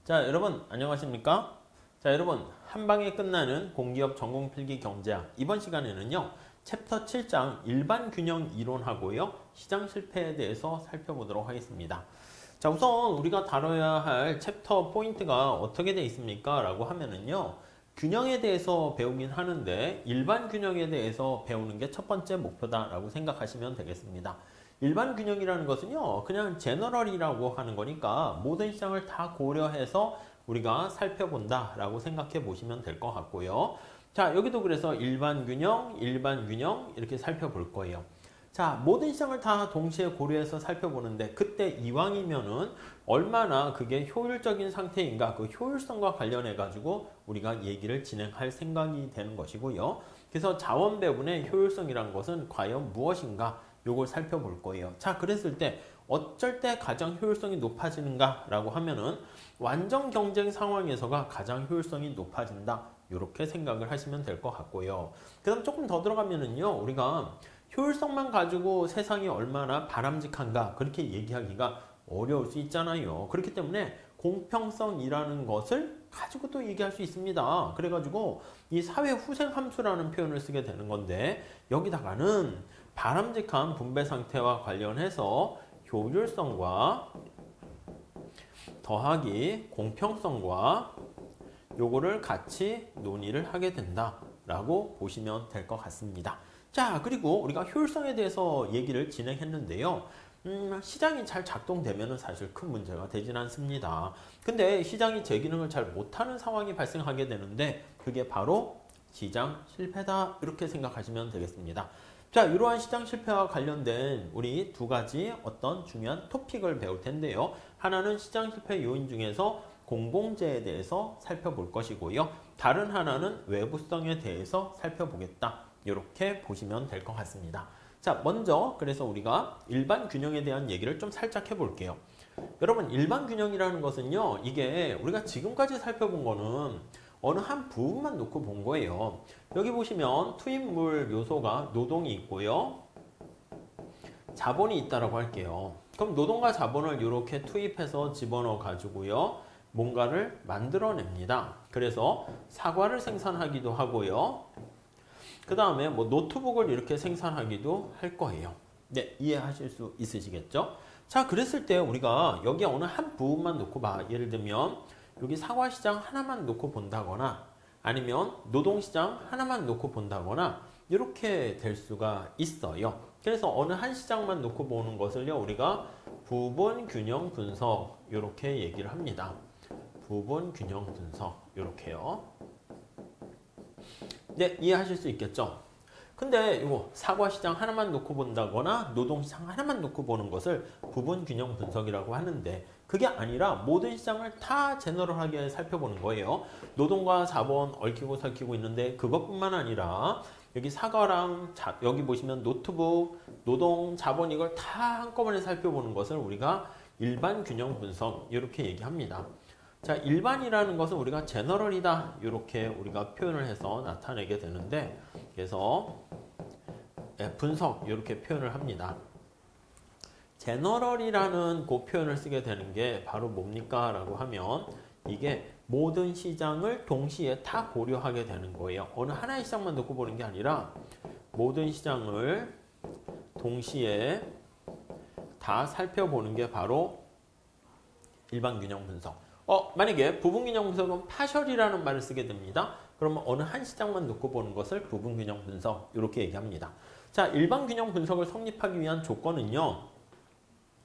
자, 여러분 안녕하십니까? 자, 여러분 한방에 끝나는 공기업 전공필기 경제학 이번 시간에는요. 챕터 7장 일반 균형 이론하고요. 시장 실패에 대해서 살펴보도록 하겠습니다. 자, 우선 우리가 다뤄야 할 챕터 포인트가 어떻게 되어 있습니까? 라고 하면은요. 균형에 대해서 배우긴 하는데 일반 균형에 대해서 배우는 게 첫 번째 목표다라고 생각하시면 되겠습니다. 일반 균형이라는 것은요, 그냥 제너럴이라고 하는 거니까 모든 시장을 다 고려해서 우리가 살펴본다라고 생각해 보시면 될 것 같고요. 자, 여기도 그래서 일반 균형 이렇게 살펴볼 거예요. 자, 모든 시장을 다 동시에 고려해서 살펴보는데 그때 이왕이면은 얼마나 그게 효율적인 상태인가 그 효율성과 관련해 가지고 우리가 얘기를 진행할 생각이 되는 것이고요. 그래서 자원 배분의 효율성이란 것은 과연 무엇인가 요걸 살펴볼 거예요. 자, 그랬을 때 어쩔 때 가장 효율성이 높아지는가 라고 하면은 완전 경쟁 상황에서가 가장 효율성이 높아진다. 이렇게 생각을 하시면 될 것 같고요. 그 다음 조금 더 들어가면은요, 우리가 효율성만 가지고 세상이 얼마나 바람직한가 그렇게 얘기하기가 어려울 수 있잖아요. 그렇기 때문에 공평성이라는 것을 가지고 또 얘기할 수 있습니다. 그래가지고 이 사회 후생 함수라는 표현을 쓰게 되는 건데 여기다가는 바람직한 분배 상태와 관련해서 효율성과 더하기 공평성과 요거를 같이 논의를 하게 된다라고 보시면 될 것 같습니다. 자, 그리고 우리가 효율성에 대해서 얘기를 진행했는데요. 시장이 잘 작동되면 사실 큰 문제가 되진 않습니다. 근데 시장이 제 기능을 잘 못하는 상황이 발생하게 되는데 그게 바로 시장 실패다 이렇게 생각하시면 되겠습니다. 자, 이러한 시장 실패와 관련된 우리 두 가지 어떤 중요한 토픽을 배울 텐데요. 하나는 시장 실패 요인 중에서 공공재에 대해서 살펴볼 것이고요. 다른 하나는 외부성에 대해서 살펴보겠다. 이렇게 보시면 될 것 같습니다. 자, 먼저 그래서 우리가 일반 균형에 대한 얘기를 좀 살짝 해볼게요. 여러분, 일반 균형이라는 것은요. 이게 우리가 지금까지 살펴본 거는 어느 한 부분만 놓고 본 거예요. 여기 보시면 투입물 요소가 노동이 있고요. 자본이 있다라고 할게요. 그럼 노동과 자본을 이렇게 투입해서 집어넣어 가지고요. 뭔가를 만들어냅니다. 그래서 사과를 생산하기도 하고요. 그 다음에 뭐 노트북을 이렇게 생산하기도 할 거예요. 네, 이해하실 수 있으시겠죠? 자, 그랬을 때 우리가 여기 어느 한 부분만 놓고 봐. 예를 들면 여기 사과시장 하나만 놓고 본다거나 아니면 노동시장 하나만 놓고 본다거나 이렇게 될 수가 있어요. 그래서 어느 한 시장만 놓고 보는 것을요. 우리가 부분 균형 분석 이렇게 얘기를 합니다. 부분 균형 분석 이렇게요. 네, 이해하실 수 있겠죠? 근데 이거 사과시장 하나만 놓고 본다거나 노동시장 하나만 놓고 보는 것을 부분 균형 분석이라고 하는데 그게 아니라 모든 시장을 다 제너럴하게 살펴보는 거예요. 노동과 자본 얽히고 설키고 있는데 그것뿐만 아니라 여기 사과랑 여기 보시면 노트북, 노동, 자본 이걸 다 한꺼번에 살펴보는 것을 우리가 일반 균형 분석 이렇게 얘기합니다. 자, 일반이라는 것은 우리가 제너럴이다 이렇게 우리가 표현을 해서 나타내게 되는데 그래서 분석 이렇게 표현을 합니다. 제너럴이라는 그 표현을 쓰게 되는 게 바로 뭡니까? 라고 하면 이게 모든 시장을 동시에 다 고려하게 되는 거예요. 어느 하나의 시장만 놓고 보는 게 아니라 모든 시장을 동시에 다 살펴보는 게 바로 일반 균형 분석. 만약에 부분 균형 분석은 파셜이라는 말을 쓰게 됩니다. 그러면 어느 한 시장만 놓고 보는 것을 부분 균형 분석 이렇게 얘기합니다. 자, 일반 균형 분석을 성립하기 위한 조건은요.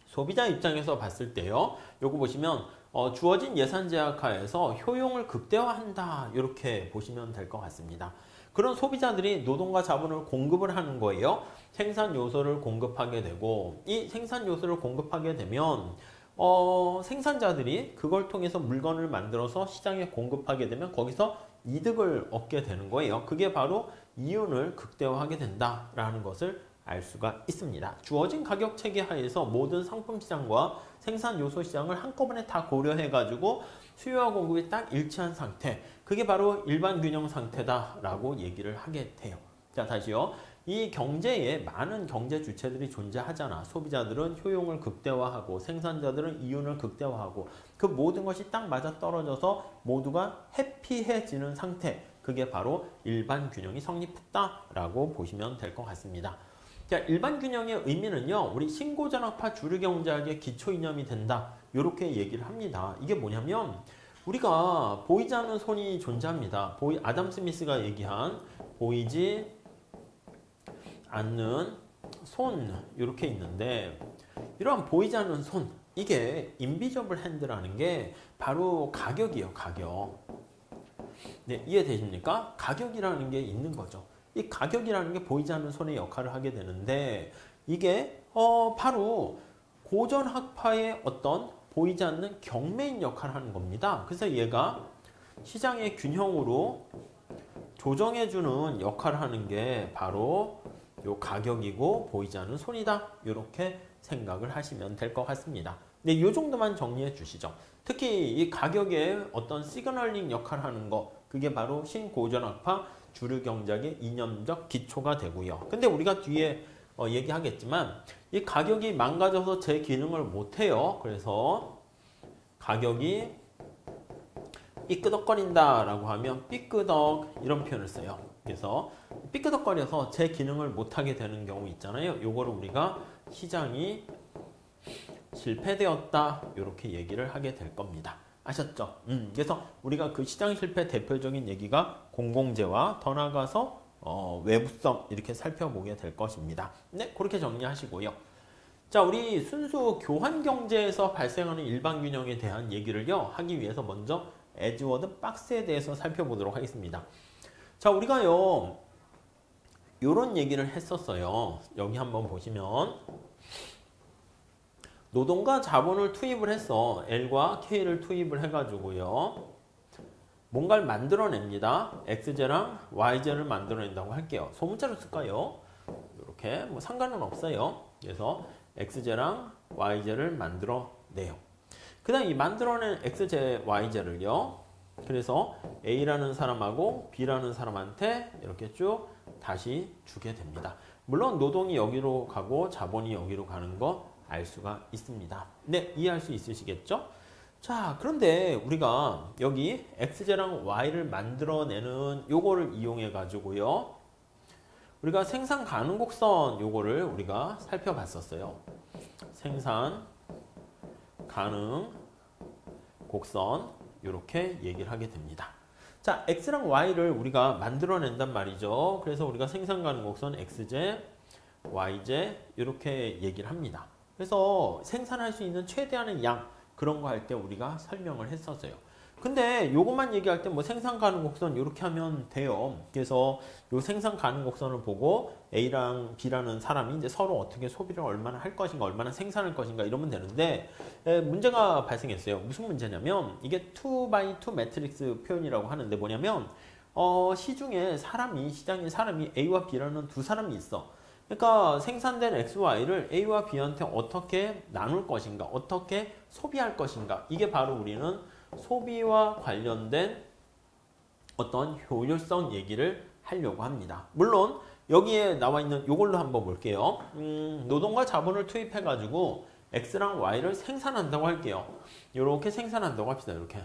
소비자 입장에서 봤을 때요. 요거 보시면 주어진 예산 제약 하에서 효용을 극대화한다. 이렇게 보시면 될 것 같습니다. 그런 소비자들이 노동과 자본을 공급을 하는 거예요. 생산 요소를 공급하게 되고 이 생산 요소를 공급하게 되면 생산자들이 그걸 통해서 물건을 만들어서 시장에 공급하게 되면 거기서 이득을 얻게 되는 거예요. 그게 바로 이윤을 극대화하게 된다라는 것을 알 수가 있습니다. 주어진 가격 체계 하에서 모든 상품 시장과 생산 요소 시장을 한꺼번에 다 고려해 가지고 수요와 공급이 딱 일치한 상태. 그게 바로 일반 균형 상태다라고 얘기를 하게 돼요. 자, 다시요. 이 경제에 많은 경제 주체들이 존재하잖아. 소비자들은 효용을 극대화하고 생산자들은 이윤을 극대화하고 그 모든 것이 딱 맞아떨어져서 모두가 해피해지는 상태. 그게 바로 일반 균형이 성립했다라고 보시면 될 것 같습니다. 자, 일반 균형의 의미는요. 우리 신고전학파 주류경제학의 기초 이념이 된다. 이렇게 얘기를 합니다. 이게 뭐냐면 우리가 보이지 않는 손이 존재합니다. 아담 스미스가 얘기한 보이지 않는 손 이렇게 있는데 이러한 보이지 않는 손 이게 인비저블 핸드라는 게 바로 가격이에요. 가격. 네, 이해되십니까? 가격이라는 게 있는 거죠. 이 가격이라는 게 보이지 않는 손의 역할을 하게 되는데 이게 바로 고전학파의 어떤 보이지 않는 경매인 역할을 하는 겁니다. 그래서 얘가 시장의 균형으로 조정해주는 역할을 하는 게 바로 요 가격이고 보이지 않는 손이다. 이렇게 생각을 하시면 될 것 같습니다. 네, 이 정도만 정리해 주시죠. 특히 이 가격의 어떤 시그널링 역할을 하는 거 그게 바로 신고전학파 주류경제학의 이념적 기초가 되고요. 근데 우리가 뒤에 얘기하겠지만 이 가격이 망가져서 제 기능을 못해요. 그래서 가격이 삐끄덕거린다 라고 하면 삐끄덕 이런 표현을 써요. 그래서 삐끄덕거려서 제 기능을 못하게 되는 경우 있잖아요. 요거를 우리가 시장이 실패되었다 이렇게 얘기를 하게 될 겁니다. 아셨죠? 그래서 우리가 그 시장 실패 대표적인 얘기가 공공재와 더 나아가서 외부성 이렇게 살펴보게 될 것입니다. 네, 그렇게 정리하시고요. 자, 우리 순수 교환 경제에서 발생하는 일반 균형에 대한 얘기를요 하기 위해서 먼저 에즈워드 박스에 대해서 살펴보도록 하겠습니다. 자, 우리가요 요런 얘기를 했었어요. 여기 한번 보시면 노동과 자본을 투입을 해서 L과 K를 투입을 해가지고요 뭔가를 만들어냅니다. XJ랑 YJ를 만들어낸다고 할게요. 소문자로 쓸까요? 이렇게 뭐 상관은 없어요. 그래서 XJ랑 YJ를 만들어내요. 그 다음 이 만들어낸 XJ, YJ를요 그래서 A라는 사람하고 B라는 사람한테 이렇게 쭉 다시 주게 됩니다. 물론 노동이 여기로 가고 자본이 여기로 가는 거 알 수가 있습니다. 네, 이해할 수 있으시겠죠? 자, 그런데 우리가 여기 XJ랑 Y를 만들어내는 요거를 이용해 가지고요 우리가 생산 가능 곡선 요거를 우리가 살펴봤었어요. 생산 가능 곡선 이렇게 얘기를 하게 됩니다. 자, X랑 Y를 우리가 만들어낸단 말이죠. 그래서 우리가 생산 가능 곡선 XJ, YJ 이렇게 얘기를 합니다. 그래서 생산할 수 있는 최대한의 양 그런 거 할 때 우리가 설명을 했었어요. 근데 요것만 얘기할 때 뭐 생산 가능 곡선 이렇게 하면 돼요. 그래서 요 생산 가능 곡선을 보고 A랑 B라는 사람이 이제 서로 어떻게 소비를 얼마나 할 것인가, 얼마나 생산할 것인가 이러면 되는데 문제가 발생했어요. 무슨 문제냐면 이게 2x2 매트릭스 표현이라고 하는데 뭐냐면 시중에 시장에 사람이 A와 B라는 두 사람이 있어. 그러니까 생산된 X, Y를 A와 B한테 어떻게 나눌 것인가, 어떻게 소비할 것인가 이게 바로 우리는 소비와 관련된 어떤 효율성 얘기를 하려고 합니다. 물론 여기에 나와 있는 이걸로 한번 볼게요. 노동과 자본을 투입해 가지고 X랑 Y를 생산한다고 할게요. 이렇게 생산한다고 합시다. 이렇게.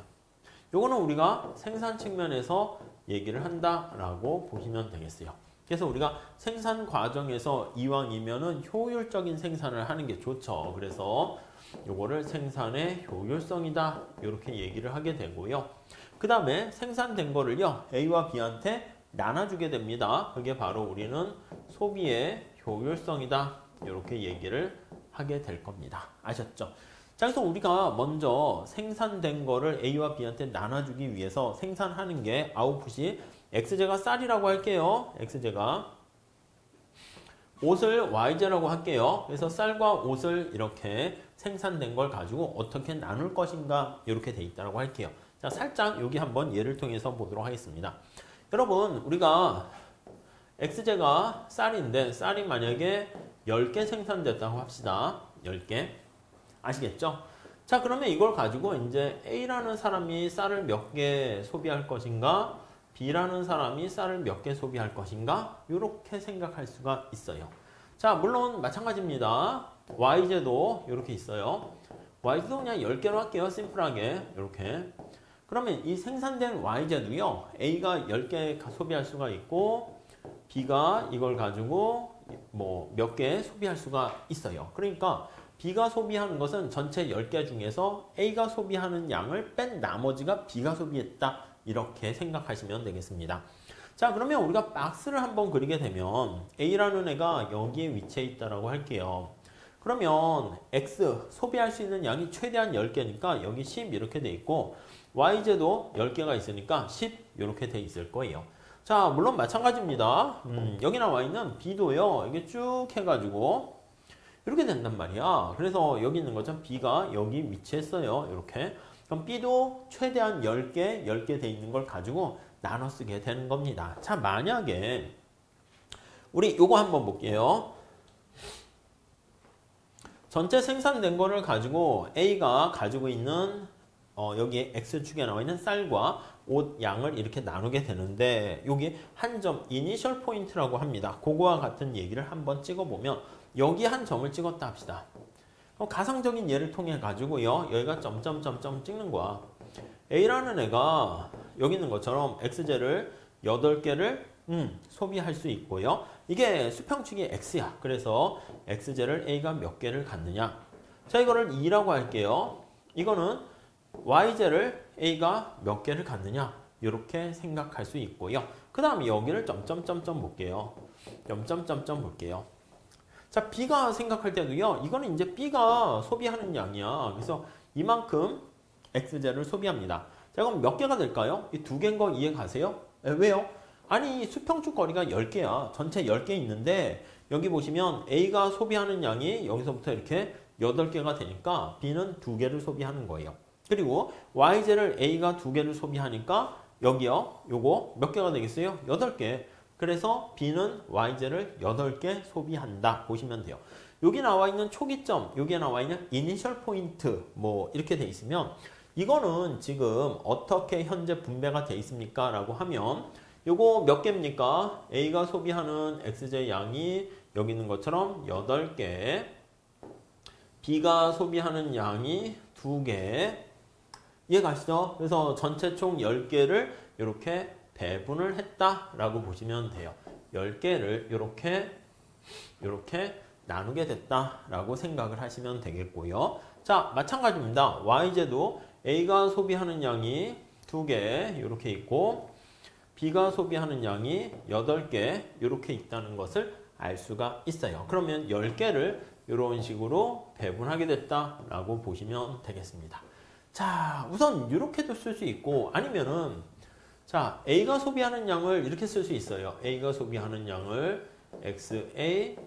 요거는 우리가 생산 측면에서 얘기를 한다라고 보시면 되겠어요. 그래서 우리가 생산 과정에서 이왕이면은 효율적인 생산을 하는 게 좋죠. 그래서 요거를 생산의 효율성이다. 이렇게 얘기를 하게 되고요. 그 다음에 생산된 거를요, A와 B한테 나눠주게 됩니다. 그게 바로 우리는 소비의 효율성이다. 이렇게 얘기를 하게 될 겁니다. 아셨죠? 자, 그래서 우리가 먼저 생산된 거를 A와 B한테 나눠주기 위해서 생산하는 게 아웃풋이 XJ가 쌀이라고 할게요. XJ가 옷을 YJ라고 할게요. 그래서 쌀과 옷을 이렇게 생산된 걸 가지고 어떻게 나눌 것인가 이렇게 돼 있다고 할게요. 자, 살짝 여기 한번 예를 통해서 보도록 하겠습니다. 여러분, 우리가 XJ가 쌀인데 쌀이 만약에 10개 생산됐다고 합시다. 10개. 아시겠죠? 자, 그러면 이걸 가지고 이제 A라는 사람이 쌀을 몇 개 소비할 것인가? B라는 사람이 쌀을 몇 개 소비할 것인가? 이렇게 생각할 수가 있어요. 자, 물론 마찬가지입니다. YZ도 이렇게 있어요. YZ도 그냥 10개로 할게요. 심플하게 이렇게. 그러면 이 생산된 YZ도요. A가 10개 소비할 수가 있고 B가 이걸 가지고 뭐 몇 개 소비할 수가 있어요. 그러니까 B가 소비하는 것은 전체 10개 중에서 A가 소비하는 양을 뺀 나머지가 B가 소비했다. 이렇게 생각하시면 되겠습니다. 자, 그러면 우리가 박스를 한번 그리게 되면 A라는 애가 여기에 위치해 있다라고 할게요. 그러면 X 소비할 수 있는 양이 최대한 10개니까 여기 10 이렇게 돼 있고 YZ도 10개가 있으니까 10 이렇게 돼 있을 거예요. 자, 물론 마찬가지입니다. 여기 나와 있는 B도요. 이게 쭉 해가지고 이렇게 된단 말이야. 그래서 여기 있는 것처럼 B가 여기 위치했어요. 이렇게. 그럼 B도 최대한 10개 돼 있는 걸 가지고 나눠 쓰게 되는 겁니다. 자, 만약에 우리 요거 한번 볼게요. 전체 생산된 거를 가지고 A가 가지고 있는 여기 X축에 나와 있는 쌀과 옷 양을 이렇게 나누게 되는데 여기 한 점 이니셜 포인트라고 합니다. 그거와 같은 얘기를 한번 찍어보면 여기 한 점을 찍었다 합시다. 가상적인 예를 통해 가지고요. 여기가 점점점점 찍는 거야. A라는 애가 여기 있는 것처럼 XJ를 8개를 소비할 수 있고요. 이게 수평축이 X야. 그래서 XJ를 A가 몇 개를 갖느냐. 자, 이거를 2라고 할게요. 이거는 YJ를 A가 몇 개를 갖느냐. 이렇게 생각할 수 있고요. 그 다음에 여기를 점점점점 볼게요. 점점점점 볼게요. 자, B가 생각할 때도요. 이거는 이제 B가 소비하는 양이야. 그래서 이만큼 XJ를 소비합니다. 자, 그럼 몇 개가 될까요? 이 두 개인 거 이해 가세요? 왜요? 아니, 수평축 거리가 10개야. 전체 10개 있는데 여기 보시면 A가 소비하는 양이 여기서부터 이렇게 8개가 되니까 B는 2개를 소비하는 거예요. 그리고 YJ를 A가 2개를 소비하니까 여기요. 요거 몇 개가 되겠어요? 8개. 그래서 B는 YJ를 8개 소비한다. 보시면 돼요. 여기 나와 있는 초기점, 여기에 나와 있는 이니셜 포인트 뭐 이렇게 돼 있으면 이거는 지금 어떻게 현재 분배가 돼 있습니까? 라고 하면 요거 몇 개입니까? A가 소비하는 XJ 양이 여기 있는 것처럼 8개, B가 소비하는 양이 2개. 이해 가시죠? 그래서 전체 총 10개를 이렇게 배분을 했다라고 보시면 돼요. 10개를 이렇게 나누게 됐다라고 생각을 하시면 되겠고요. 자, 마찬가지입니다. YJ도 A가 소비하는 양이 2개 이렇게 있고 B가 소비하는 양이 8개 이렇게 있다는 것을 알 수가 있어요. 그러면 10개를 이런 식으로 배분하게 됐다라고 보시면 되겠습니다. 자, 우선 이렇게도 쓸 수 있고 아니면은 자, A가 소비하는 양을 이렇게 쓸 수 있어요. A가 소비하는 양을 XA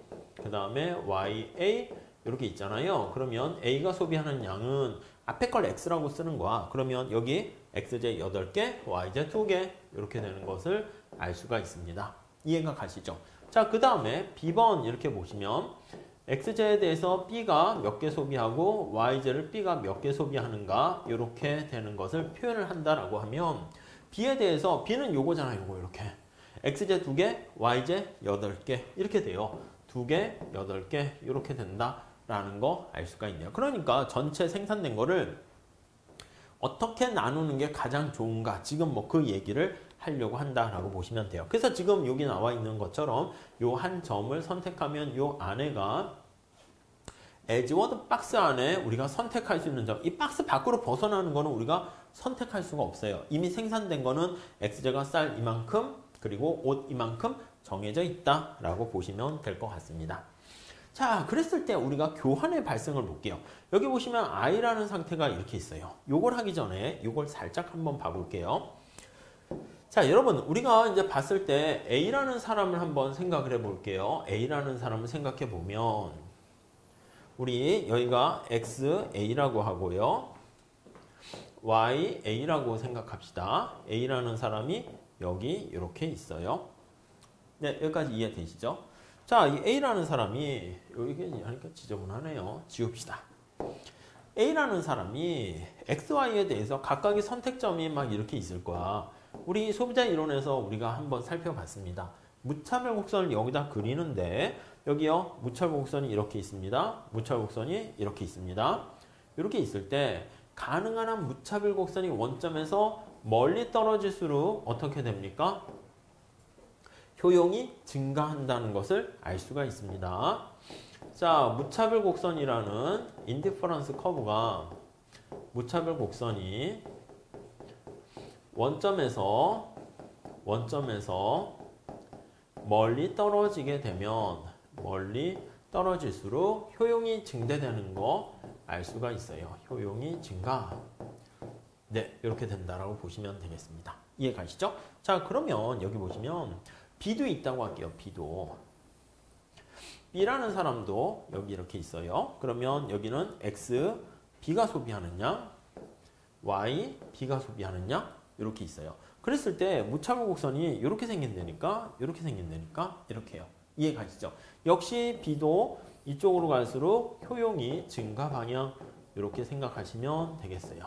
그 다음에 YA 이렇게 있잖아요. 그러면 A가 소비하는 양은 앞에 걸 X라고 쓰는 거야. 그러면 여기 XJ 8개, YJ 2개 이렇게 되는 것을 알 수가 있습니다. 이해가 가시죠? 자, 그 다음에 B번 이렇게 보시면 XJ에 대해서 B가 몇 개 소비하고 YJ를 B가 몇 개 소비하는가 이렇게 되는 것을 표현을 한다라고 하면 B에 대해서 B는 요거잖아요. 요거 이렇게 XJ 2개, YJ 8개 이렇게 돼요. 2개, 8개 이렇게 된다라는 거 알 수가 있네요. 그러니까 전체 생산된 거를 어떻게 나누는 게 가장 좋은가 지금 뭐 그 얘기를 하려고 한다라고 보시면 돼요. 그래서 지금 여기 나와 있는 것처럼 요 한 점을 선택하면 요 안에가 에즈워드 박스 안에 우리가 선택할 수 있는 점, 이 박스 밖으로 벗어나는 거는 우리가 선택할 수가 없어요. 이미 생산된 거는 XJ가 쌀 이만큼 그리고 옷 이만큼 정해져 있다라고 보시면 될 것 같습니다. 자, 그랬을 때 우리가 교환의 발생을 볼게요. 여기 보시면 I라는 상태가 이렇게 있어요. 요걸 하기 전에 요걸 살짝 한번 봐볼게요. 자, 여러분 우리가 이제 봤을 때 A라는 사람을 한번 생각을 해볼게요. A라는 사람을 생각해 보면 우리 여기가 XA라고 하고요. YA라고 생각합시다. A라는 사람이 여기 이렇게 있어요. 네, 여기까지 이해되시죠? 자, 이 A라는 사람이 여기 하니까 지저분하네요. 지웁시다. A라는 사람이 XY에 대해서 각각의 선택점이 막 이렇게 있을 거야. 우리 소비자 이론에서 우리가 한번 살펴봤습니다. 무차별 곡선을 여기다 그리는데 여기요. 무차별 곡선이 이렇게 있습니다. 무차별 곡선이 이렇게 있습니다. 이렇게 있을 때 가능한 한 무차별 곡선이 원점에서 멀리 떨어질수록 어떻게 됩니까? 효용이 증가한다는 것을 알 수가 있습니다. 자, 무차별 곡선이라는 인디퍼런스 커브가 무차별 곡선이 원점에서 멀리 떨어지게 되면 멀리 떨어질수록 효용이 증대되는 거 알 수가 있어요. 효용이 증가. 네, 이렇게 된다라고 보시면 되겠습니다. 이해 가시죠? 자, 그러면 여기 보시면 B도 있다고 할게요. B도. B라는 사람도 여기 이렇게 있어요. 그러면 여기는 X, B가 소비하는 양, Y, B가 소비하는 양 이렇게 있어요. 그랬을 때 무차별 곡선이 이렇게 생긴다니까 이렇게 생긴다니까 이렇게 해요. 이해 가시죠? 역시 B도 이쪽으로 갈수록 효용이 증가 방향 이렇게 생각하시면 되겠어요.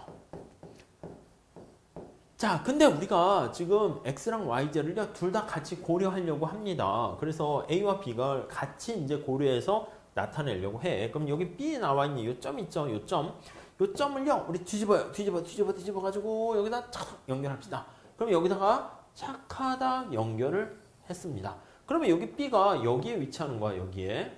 자, 근데 우리가 지금 X랑 YZ를요, 둘 다 같이 고려하려고 합니다. 그래서 A와 B가 같이 이제 고려해서 나타내려고 해. 그럼 여기 B에 나와 있는 요 점 있죠? 요 점. 요 점을요, 우리 뒤집어요. 뒤집어 가지고 여기다 착 연결합시다. 그럼 여기다가 착하다 연결을 했습니다. 그러면 여기 B가 여기에 위치하는 거야, 여기에.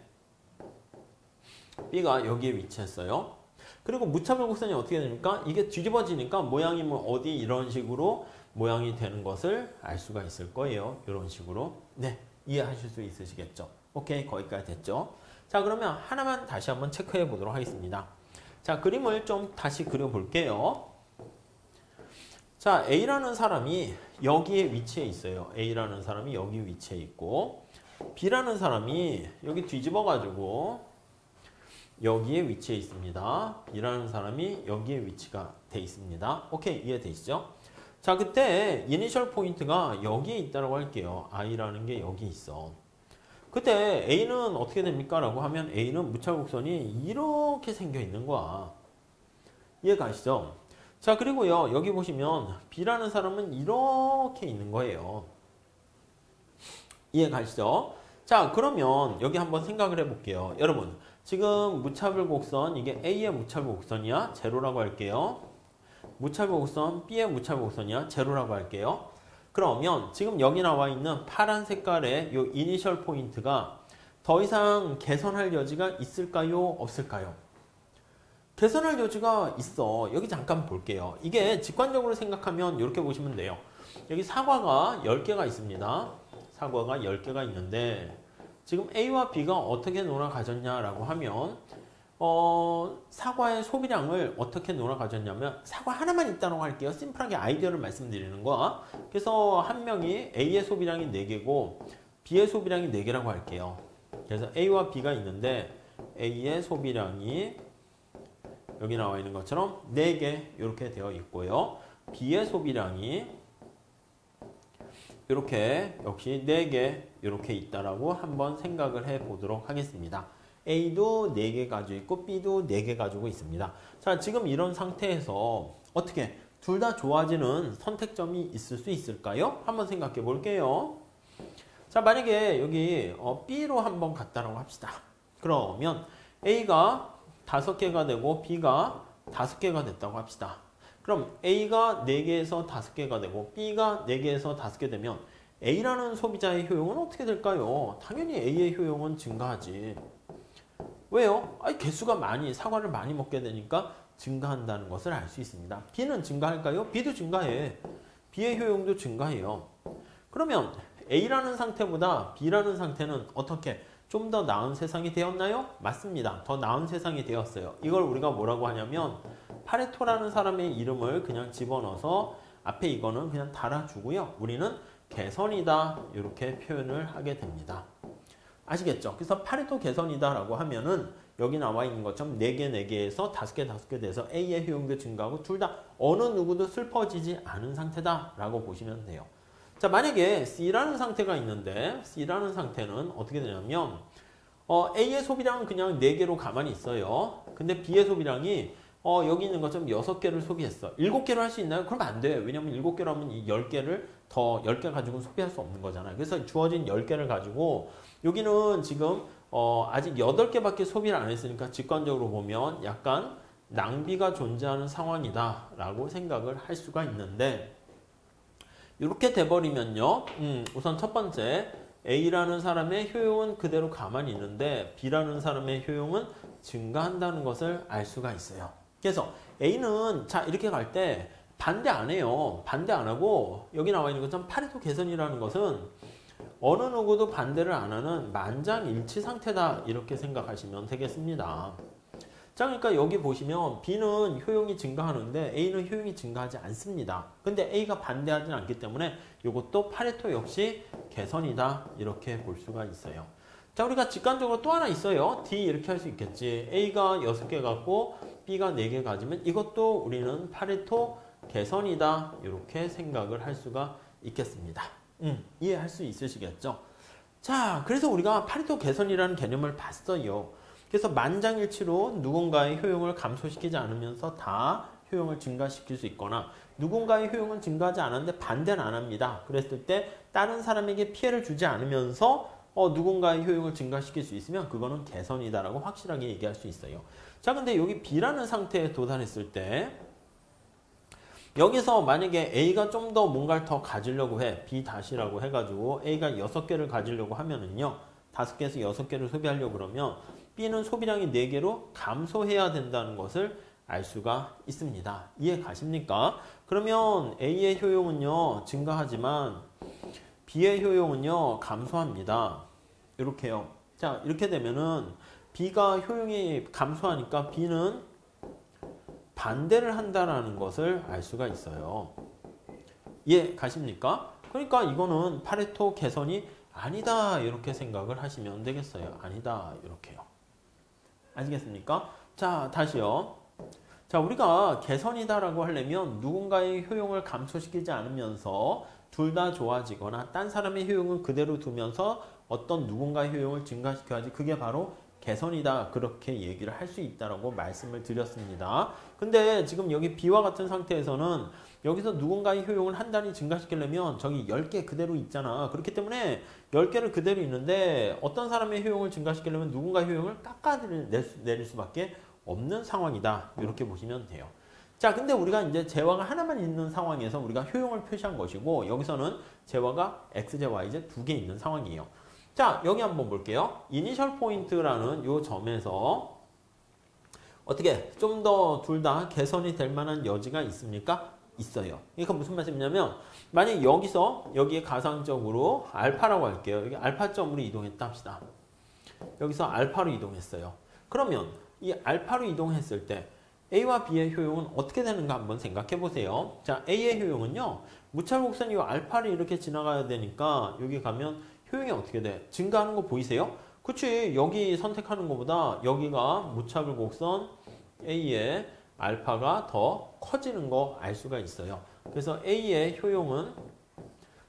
B가 여기에 위치했어요. 그리고 무차별 곡선이 어떻게 됩니까? 이게 뒤집어지니까 모양이 뭐 어디 이런 식으로 모양이 되는 것을 알 수가 있을 거예요. 이런 식으로. 네, 이해하실 수 있으시겠죠? 오케이, 거기까지 됐죠? 자, 그러면 하나만 다시 한번 체크해 보도록 하겠습니다. 자, 그림을 좀 다시 그려볼게요. 자, A라는 사람이 여기에 위치해 있어요. A라는 사람이 여기 위치해 있고 B라는 사람이 여기 뒤집어가지고 여기에 위치해 있습니다. B라는 사람이 여기에 위치가 돼 있습니다. 오케이, 이해되시죠? 자, 그때 이니셜 포인트가 여기에 있다고 할게요. I라는 게 여기 있어. 그때 A는 어떻게 됩니까? 라고 하면 A는 무차별 곡선이 이렇게 생겨 있는 거야. 이해 가시죠? 자, 그리고요, 여기 보시면 B라는 사람은 이렇게 있는 거예요. 이해 가시죠? 자, 그러면 여기 한번 생각을 해볼게요. 여러분, 지금 무차별 곡선, 이게 A의 무차별 곡선이야? 제로라고 할게요. 무차별 곡선, B의 무차별 곡선이야? 제로라고 할게요. 그러면 지금 여기 나와 있는 파란 색깔의 이 이니셜 포인트가 더 이상 개선할 여지가 있을까요? 없을까요? 개선할 여지가 있어. 여기 잠깐 볼게요. 이게 직관적으로 생각하면 이렇게 보시면 돼요. 여기 사과가 10개가 있습니다. 사과가 10개가 있는데 지금 A와 B가 어떻게 놀아가졌냐라고 하면 사과의 소비량을 어떻게 놀아가졌냐면 사과 하나만 있다고 할게요. 심플하게 아이디어를 말씀드리는 거야. 그래서 한 명이 A의 소비량이 4개고 B의 소비량이 4개라고 할게요. 그래서 A와 B가 있는데 A의 소비량이 여기 나와 있는 것처럼 4개 이렇게 되어 있고요. B의 소비량이 이렇게 역시 4개 이렇게 있다라고 한번 생각을 해 보도록 하겠습니다. A도 4개 가지고 있고 B도 4개 가지고 있습니다. 자, 지금 이런 상태에서 어떻게 둘 다 좋아지는 선택점이 있을 수 있을까요? 한번 생각해 볼게요. 자, 만약에 여기 B로 한번 갔다라고 합시다. 그러면 A가 5개가 되고 B가 5개가 됐다고 합시다. 그럼 A가 4개에서 5개가 되고 B가 4개에서 5개 되면 A라는 소비자의 효용은 어떻게 될까요? 당연히 A의 효용은 증가하지. 왜요? 개수가 사과를 많이 먹게 되니까 증가한다는 것을 알 수 있습니다. B는 증가할까요? B도 증가해. B의 효용도 증가해요. 그러면 A라는 상태보다 B라는 상태는 어떻게 좀 더 나은 세상이 되었나요? 맞습니다. 더 나은 세상이 되었어요. 이걸 우리가 뭐라고 하냐면 파레토라는 사람의 이름을 그냥 집어넣어서 앞에 이거는 그냥 달아주고요. 우리는 개선이다 이렇게 표현을 하게 됩니다. 아시겠죠? 그래서 파레토 개선이다 라고 하면은 여기 나와 있는 것처럼 4개, 4개에서 5개, 5개 돼서 A의 효용도 증가하고 둘 다 어느 누구도 슬퍼지지 않은 상태다 라고 보시면 돼요. 자, 만약에 C라는 상태가 있는데 C라는 상태는 어떻게 되냐면 A의 소비량은 그냥 4개로 가만히 있어요. 근데 B의 소비량이 여기 있는 것처럼 6개를 소비했어. 7개로 할 수 있나요? 그럼 안 돼. 왜냐면 7개로 하면 이 10개를 더 10개 가지고 소비할 수 없는 거잖아요. 그래서 주어진 10개를 가지고 여기는 지금 아직 8개밖에 소비를 안 했으니까 직관적으로 보면 약간 낭비가 존재하는 상황이다 라고 생각을 할 수가 있는데 이렇게 돼버리면요. 우선 첫 번째 A라는 사람의 효용은 그대로 가만히 있는데 B라는 사람의 효용은 증가한다는 것을 알 수가 있어요. 그래서 A는 자 이렇게 갈 때 반대 안 해요. 반대 안 하고 여기 나와 있는 것처럼 파레토 개선이라는 것은 어느 누구도 반대를 안 하는 만장일치 상태다 이렇게 생각하시면 되겠습니다. 자, 그러니까 여기 보시면 B는 효용이 증가하는데 A는 효용이 증가하지 않습니다. 근데 A가 반대하지 않기 때문에 이것도 파레토 역시 개선이다 이렇게 볼 수가 있어요. 자, 우리가 직관적으로 또 하나 있어요. D 이렇게 할 수 있겠지. A가 6개 갖고 B가 4개 가지면 이것도 우리는 파레토 개선이다 이렇게 생각을 할 수가 있겠습니다. 이해할 수 있으시겠죠? 자, 그래서 우리가 파레토 개선이라는 개념을 봤어요. 그래서 만장일치로 누군가의 효용을 감소시키지 않으면서 다 효용을 증가시킬 수 있거나 누군가의 효용은 증가하지 않았는데 반대는 안 합니다. 그랬을 때 다른 사람에게 피해를 주지 않으면서 누군가의 효용을 증가시킬 수 있으면 그거는 개선이다라고 확실하게 얘기할 수 있어요. 자, 근데 여기 B라는 상태에 도달했을 때 여기서 만약에 A가 좀 더 뭔가를 더 가지려고 해. B-라고 해가지고 A가 6개를 가지려고 하면은요. 5개에서 6개를 소비하려고 그러면 B는 소비량이 4개로 감소해야 된다는 것을 알 수가 있습니다. 이해 가십니까? 그러면 A의 효용은요. 증가하지만 B의 효용은요. 감소합니다. 이렇게요. 자, 이렇게 되면은 B가 효용이 감소하니까 B는 반대를 한다라는 것을 알 수가 있어요. 이해 가십니까? 그러니까 이거는 파레토 개선이 아니다 이렇게 생각을 하시면 되겠어요. 아니다 이렇게요. 아시겠습니까? 자, 다시요. 자, 우리가 개선이다라고 하려면 누군가의 효용을 감소시키지 않으면서 둘 다 좋아지거나 딴 사람의 효용을 그대로 두면서 어떤 누군가의 효용을 증가시켜야지 그게 바로 개선이다 그렇게 얘기를 할 수 있다라고 말씀을 드렸습니다. 근데 지금 여기 B와 같은 상태에서는 여기서 누군가의 효용을 한 단위 증가시키려면 저기 10개 그대로 있잖아. 그렇기 때문에 10개를 그대로 있는데 어떤 사람의 효용을 증가시키려면 누군가의 효용을 깎아내릴 수밖에 없는 상황이다. 이렇게 보시면 돼요. 자, 근데 우리가 이제 재화가 하나만 있는 상황에서 우리가 효용을 표시한 것이고 여기서는 재화가 XJ, YJ 2개 있는 상황이에요. 자, 여기 한번 볼게요. 이니셜 포인트라는 요 점에서 어떻게 좀 더 둘 다 개선이 될 만한 여지가 있습니까? 있어요. 그러니까 무슨 말씀이냐면 만약 여기서 여기에 가상적으로 알파라고 할게요. 여기 알파점으로 이동했다 합시다. 여기서 알파로 이동했어요. 그러면 이 알파로 이동했을 때 A와 B의 효용은 어떻게 되는가 한번 생각해 보세요. 자, A의 효용은요. 무차곡선이 알파를 이렇게 지나가야 되니까 여기 가면 효용이 어떻게 돼? 증가하는 거 보이세요? 그치, 여기 선택하는 것보다 여기가 무차별 곡선 A의 알파가 더 커지는 거 알 수가 있어요. 그래서 A의 효용은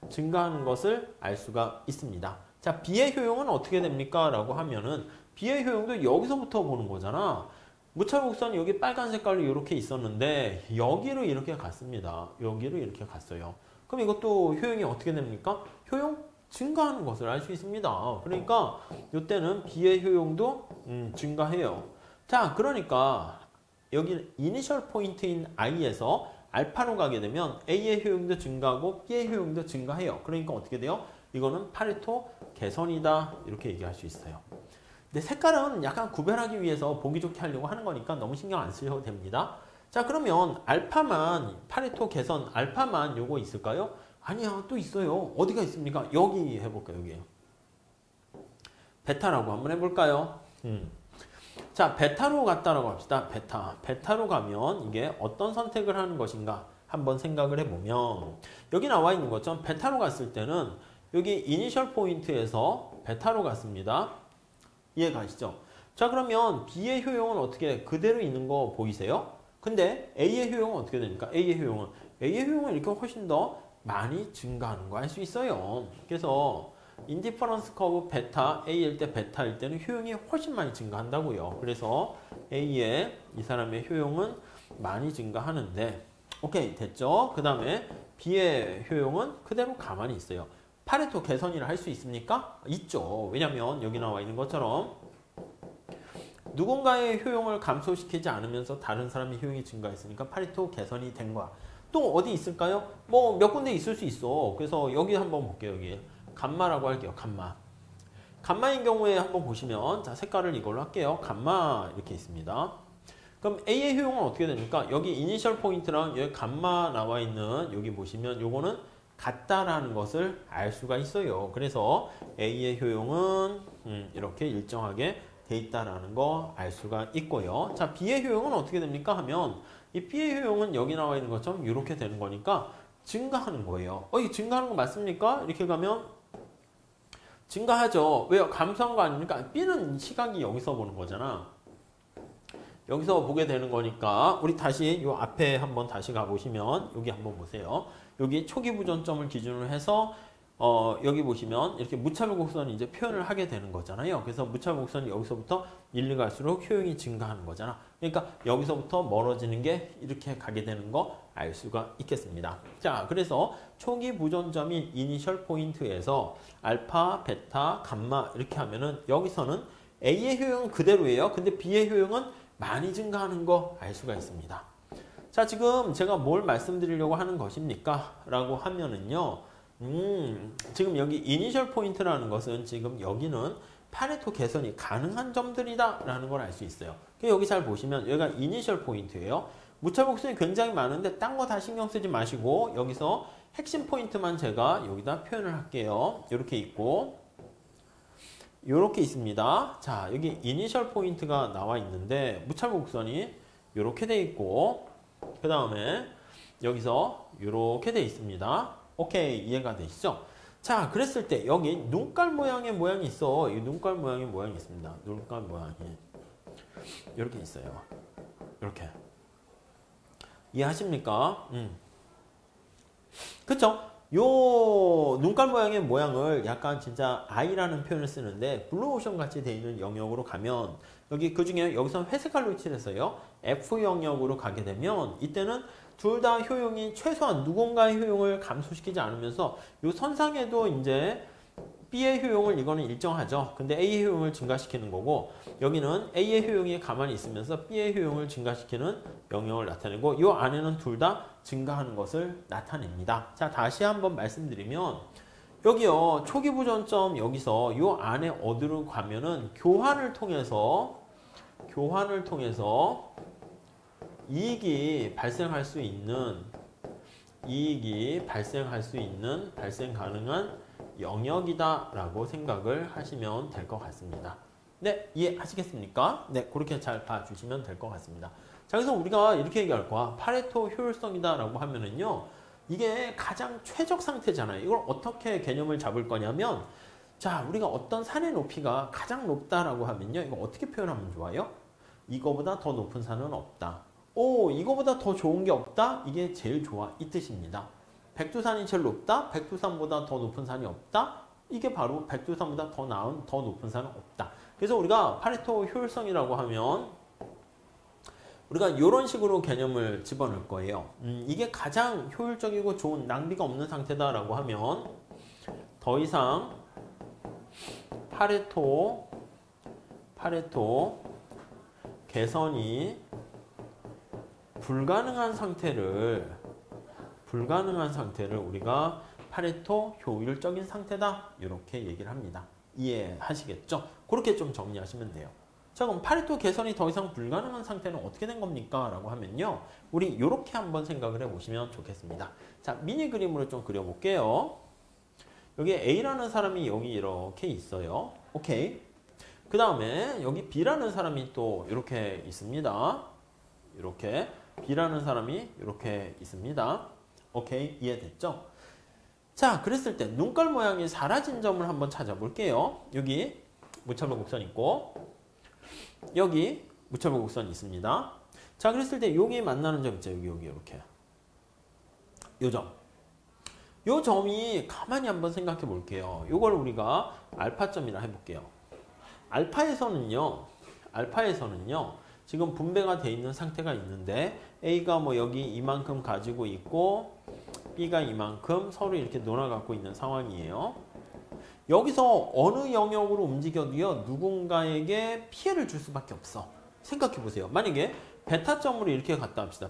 증가하는 것을 알 수가 있습니다. 자, B의 효용은 어떻게 됩니까? 라고 하면은 B의 효용도 여기서부터 보는 거잖아. 무차별 곡선이 여기 빨간 색깔로 이렇게 있었는데 여기로 이렇게 갔습니다. 여기로 이렇게 갔어요. 그럼 이것도 효용이 어떻게 됩니까? 효용 증가하는 것을 알 수 있습니다. 그러니까 이때는 B의 효용도 증가해요. 자, 그러니까 여기 이니셜 포인트인 I에서 알파로 가게 되면 A의 효용도 증가하고 B의 효용도 증가해요. 그러니까 어떻게 돼요? 이거는 파레토 개선이다 이렇게 얘기할 수 있어요. 근데 색깔은 약간 구별하기 위해서 보기 좋게 하려고 하는 거니까 너무 신경 안 쓰셔도 됩니다. 자, 그러면 알파만 파레토 개선 알파만 요거 있을까요? 아니야, 또 있어요. 어디가 있습니까? 여기 해볼까요? 여기. 베타라고 한번 해볼까요? 자, 베타로 갔다라고 합시다. 베타로 가면 이게 어떤 선택을 하는 것인가 한번 생각을 해보면 여기 나와 있는 것처럼 베타로 갔을 때는 여기 이니셜 포인트에서 베타로 갔습니다. 이해 가시죠? 자, 그러면 B의 효용은 어떻게 그대로 있는 거 보이세요? 근데 A의 효용은 어떻게 됩니까? A의 효용은 이렇게 훨씬 더 많이 증가하는 거 알 수 있어요. 그래서 인디퍼런스 커브 베타 A일 때 베타일 때는 효용이 훨씬 많이 증가한다고요. 그래서 A의 이 사람의 효용은 많이 증가하는데 오케이 됐죠? 그 다음에 B의 효용은 그대로 가만히 있어요. 파레토 개선이라 할 수 있습니까? 있죠. 왜냐면 여기 나와 있는 것처럼 누군가의 효용을 감소시키지 않으면서 다른 사람의 효용이 증가했으니까 파레토 개선이 된 거야. 또 어디 있을까요? 뭐 몇 군데 있을 수 있어. 그래서 여기 한번 볼게요. 여기 감마라고 할게요. 감마. 감마인 경우에 한번 보시면 자 색깔을 이걸로 할게요. 감마 이렇게 있습니다. 그럼 A의 효용은 어떻게 됩니까? 여기 이니셜 포인트랑 여기 감마 나와 있는 여기 보시면 요거는 같다라는 것을 알 수가 있어요. 그래서 A의 효용은 이렇게 일정하게 돼 있다라는 거 알 수가 있고요. 자, B의 효용은 어떻게 됩니까? 하면 이 B의 효용은 여기 나와 있는 것처럼 이렇게 되는 거니까 증가하는 거예요. 이 증가하는 거 맞습니까? 이렇게 가면 증가하죠. 왜요? 감소한 거 아닙니까? B는 시각이 여기서 보는 거잖아. 여기서 보게 되는 거니까 우리 다시 요 앞에 한번 다시 가보시면 여기 한번 보세요. 여기 초기 부전점을 기준으로 해서 여기 보시면 이렇게 무차별 곡선이 이제 표현을 하게 되는 거잖아요. 그래서 무차별 곡선이 여기서부터 밀리 갈수록 효용이 증가하는 거잖아. 그러니까 여기서부터 멀어지는 게 이렇게 가게 되는 거 알 수가 있겠습니다. 자, 그래서 초기 부전점인 이니셜 포인트에서 알파, 베타, 감마 이렇게 하면은 여기서는 A의 효용은 그대로예요. 근데 B의 효용은 많이 증가하는 거 알 수가 있습니다. 자, 지금 제가 뭘 말씀드리려고 하는 것입니까? 라고 하면은요. 지금 여기 이니셜 포인트라는 것은 지금 여기는 파레토 개선이 가능한 점들이다 라는 걸 알 수 있어요. 여기 잘 보시면 여기가 이니셜 포인트예요. 무차복선이 굉장히 많은데 딴 거 다 신경 쓰지 마시고 여기서 핵심 포인트만 제가 여기다 표현을 할게요. 이렇게 있고 이렇게 있습니다. 자, 여기 이니셜 포인트가 나와 있는데 무차복선이 이렇게 돼 있고 그 다음에 여기서 이렇게 돼 있습니다. 오케이, 이해가 되시죠? 자, 그랬을 때 여기 눈깔 모양의 모양이 있어. 이 눈깔 모양의 모양이 있습니다. 눈깔 모양이 이렇게 있어요. 이렇게 이해하십니까? 그쵸? 요 눈깔 모양의 모양을 약간 진짜 I라는 표현을 쓰는데 블루오션 같이 되어 있는 영역으로 가면 여기 그 중에 여기서 회색깔로 칠했어요. F 영역으로 가게 되면 이때는 둘 다 효용이 최소한 누군가의 효용을 감소시키지 않으면서 이 선상에도 이제 B의 효용을 이거는 일정하죠. 근데 A의 효용을 증가시키는 거고 여기는 A의 효용이 가만히 있으면서 B의 효용을 증가시키는 영역을 나타내고 이 안에는 둘 다 증가하는 것을 나타냅니다. 자, 다시 한번 말씀드리면 여기요. 초기 부전점 여기서 이 안에 어디로 가면은 교환을 통해서 이익이 발생할 수 있는 발생 가능한 영역이다라고 생각을 하시면 될 것 같습니다. 네, 이해하시겠습니까? 네, 그렇게 잘 봐주시면 될 것 같습니다. 자, 그래서 우리가 이렇게 얘기할 거야. 파레토 효율성이다라고 하면은요, 이게 가장 최적 상태잖아요. 이걸 어떻게 개념을 잡을 거냐면, 자, 우리가 어떤 산의 높이가 가장 높다라고 하면요, 이거 어떻게 표현하면 좋아요? 이거보다 더 높은 산은 없다. 오, 이거보다 더 좋은 게 없다? 이게 제일 좋아. 이 뜻입니다. 백두산이 제일 높다? 백두산보다 더 높은 산이 없다? 이게 바로 백두산보다 더 높은 산은 없다. 그래서 우리가 파레토 효율성이라고 하면 우리가 이런 식으로 개념을 집어넣을 거예요. 이게 가장 효율적이고 좋은 낭비가 없는 상태다라고 하면 더 이상 파레토 개선이 불가능한 상태를 우리가 파레토 효율적인 상태다 이렇게 얘기를 합니다. 이해하시겠죠? 그렇게 좀 정리하시면 돼요. 자, 그럼 파레토 개선이 더 이상 불가능한 상태는 어떻게 된 겁니까? 라고 하면요, 우리 이렇게 한번 생각을 해보시면 좋겠습니다. 자, 미니 그림으로 좀 그려볼게요. 여기 A라는 사람이 여기 이렇게 있어요. 오케이. 그 다음에 여기 B라는 사람이 또 이렇게 있습니다. 이렇게 B라는 사람이 이렇게 있습니다. 오케이, 이해됐죠? 자, 그랬을 때 눈깔 모양이 사라진 점을 한번 찾아볼게요. 여기 무차별 곡선 있고 여기 무차별 곡선이 있습니다. 자, 그랬을 때 여기 만나는 점 있죠. 여기 이렇게 요 점. 요 점이 가만히 한번 생각해 볼게요. 요걸 우리가 알파점이라 해볼게요. 알파에서는요, 지금 분배가 돼 있는 상태가 있는데 A가 뭐 여기 이만큼 가지고 있고 B가 이만큼 서로 이렇게 놀아갖고 있는 상황이에요. 여기서 어느 영역으로 움직여도요, 누군가에게 피해를 줄 수밖에 없어. 생각해 보세요. 만약에 베타점으로 이렇게 갔다 합시다.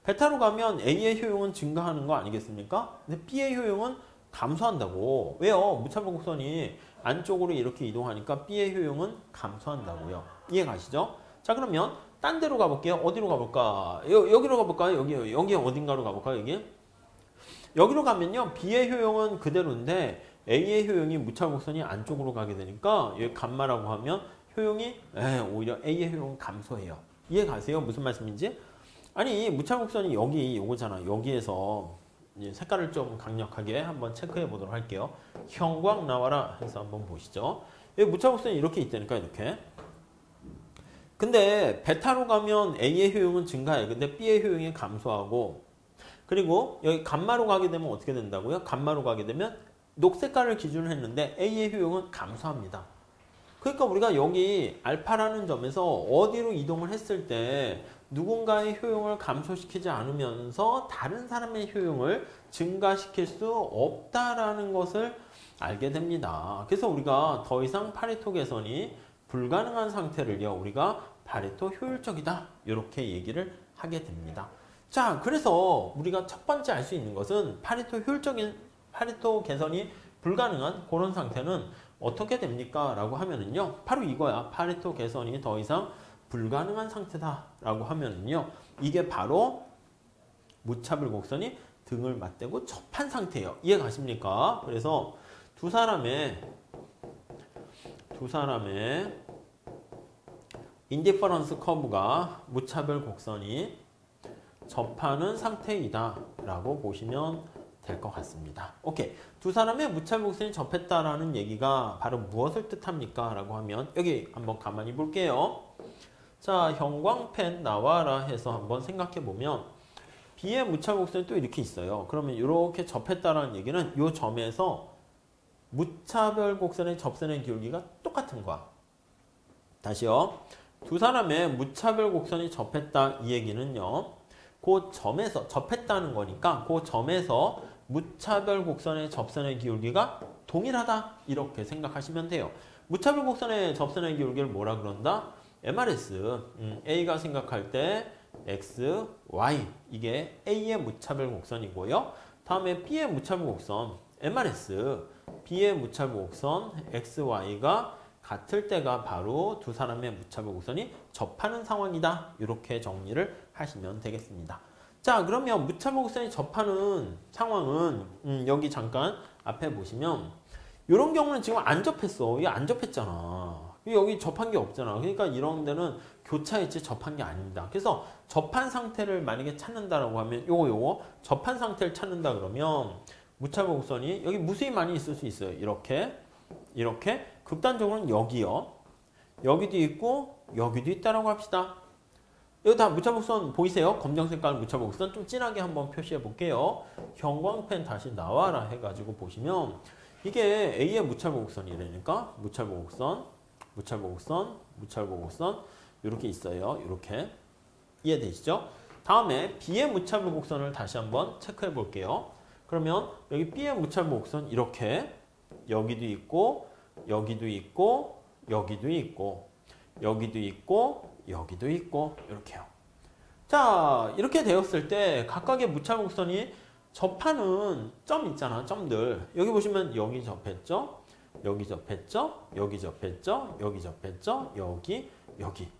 베타로 가면 A의 효용은 증가하는 거 아니겠습니까? 근데 B의 효용은 감소한다고. 왜요? 무차별 곡선이 안쪽으로 이렇게 이동하니까 B의 효용은 감소한다고요. 이해 가시죠? 자, 그러면 딴 데로 가볼게요. 어디로 가볼까? 여기로 가볼까요? 여기 어딘가로 가볼까요? 여기로 가면요, B의 효용은 그대로인데 A의 효용이 무차별 곡선이 안쪽으로 가게 되니까 여기 감마라고 하면 효용이 오히려 A의 효용은 감소해요. 이해 가세요? 무슨 말씀인지? 아니, 무차별 곡선이 여기 요거잖아. 여기에서 색깔을 좀 강력하게 한번 체크해 보도록 할게요. 형광 나와라 해서 한번 보시죠. 여기 무차별 곡선이 이렇게 있다니까, 이렇게. 근데 베타로 가면 A의 효용은 증가해. 근데 B의 효용이 감소하고, 그리고 여기 감마로 가게 되면 어떻게 된다고요? 감마로 가게 되면 녹색깔을 기준으로 했는데 A의 효용은 감소합니다. 그러니까 우리가 여기 알파라는 점에서 어디로 이동을 했을 때 누군가의 효용을 감소시키지 않으면서 다른 사람의 효용을 증가시킬 수 없다라는 것을 알게 됩니다. 그래서 우리가 더 이상 파레토 개선이 불가능한 상태를요, 우리가 파레토 효율적이다, 이렇게 얘기를 하게 됩니다. 자, 그래서 우리가 첫 번째 알 수 있는 것은 파레토 개선이 불가능한 그런 상태는 어떻게 됩니까? 라고 하면은요, 바로 이거야. 파레토 개선이 더 이상 불가능한 상태다 라고 하면은요, 이게 바로 무차별 곡선이 등을 맞대고 접한 상태예요. 이해 가십니까? 그래서 두 사람의 인디퍼런스 커브가 무차별 곡선이 접하는 상태이다 라고 보시면 될 것 같습니다. 오케이. 두 사람의 무차별 곡선이 접했다라는 얘기가 바로 무엇을 뜻합니까? 라고 하면 여기 한번 가만히 볼게요. 자, 형광펜 나와라 해서 한번 생각해 보면 B의 무차별 곡선이 또 이렇게 있어요. 그러면 이렇게 접했다라는 얘기는 이 점에서 무차별 곡선의 접선의 기울기가 똑같은 거야. 다시요. 두 사람의 무차별 곡선이 접했다, 이 얘기는요, 그 점에서 접했다는 거니까 그 점에서 무차별 곡선의 접선의 기울기가 동일하다, 이렇게 생각하시면 돼요. 무차별 곡선의 접선의 기울기를 뭐라 그런다? MRS. A가 생각할 때 X, Y, 이게 A의 무차별 곡선이고요. 다음에 B의 무차별 곡선 MRS. B의 무차별 곡선 X, Y가 같을 때가 바로 두 사람의 무차별 곡선이 접하는 상황이다, 이렇게 정리를 하시면 되겠습니다. 자, 그러면 무차별 곡선이 접하는 상황은 여기 잠깐 앞에 보시면 이런 경우는 지금 안 접했어. 이게 안 접했잖아. 여기 접한 게 없잖아. 그러니까 이런 데는 교차했지 접한 게 아닙니다. 그래서 접한 상태를 만약에 찾는다라고 하면 요거 접한 상태를 찾는다 그러면 무차별 곡선이 여기 무수히 많이 있을 수 있어요. 이렇게 극단적으로는 여기요. 여기도 있고 여기도 있다라고 합시다. 여기 다 무차별 곡선 보이세요? 검정 색깔 무차별 곡선 좀 진하게 한번 표시해 볼게요. 형광펜 다시 나와라 해가지고 보시면 이게 A의 무차별 곡선이라니까 무차별 곡선 이렇게 있어요. 이렇게 이해되시죠? 다음에 B의 무차별 곡선을 다시 한번 체크해 볼게요. 그러면 여기 B의 무차별 곡선 이렇게 여기도 있고 여기도 있고 여기도 있고 여기도 있고 여기도 있고 이렇게요. 자, 이렇게 되었을 때 각각의 무차별 곡선이 접하는 점 있잖아, 점들. 여기 보시면 여기 접했죠? 여기 접했죠? 여기 접했죠? 여기 접했죠? 여기.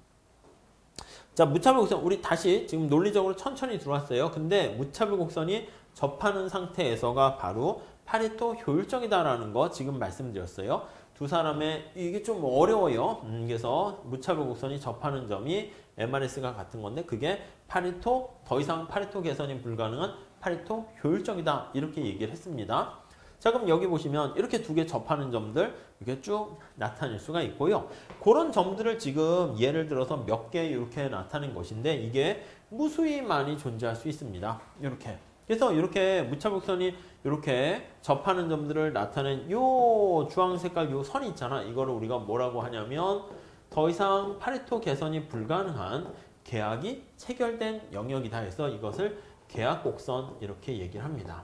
자, 무차별 곡선 우리 다시 지금 논리적으로 천천히 들어왔어요. 근데 무차별 곡선이 접하는 상태에서가 바로 파레토 효율적이다라는 거 지금 말씀드렸어요. 두 사람의 이게 좀 어려워요. 그래서 무차별 곡선이 접하는 점이 MRS가 같은 건데 그게 파레토, 더 이상 파레토 개선이 불가능한 파레토 효율적이다, 이렇게 얘기를 했습니다. 자, 그럼 여기 보시면 이렇게 두 개 접하는 점들 이렇게 쭉 나타낼 수가 있고요. 그런 점들을 지금 예를 들어서 몇 개 이렇게 나타낸 것인데 이게 무수히 많이 존재할 수 있습니다. 이렇게 그래서 이렇게 무차별곡선이 이렇게 접하는 점들을 나타낸 요 주황 색깔 요 선이 있잖아. 이거를 우리가 뭐라고 하냐면 더 이상 파레토 개선이 불가능한 계약이 체결된 영역이다 해서 이것을 계약곡선 이렇게 얘기를 합니다.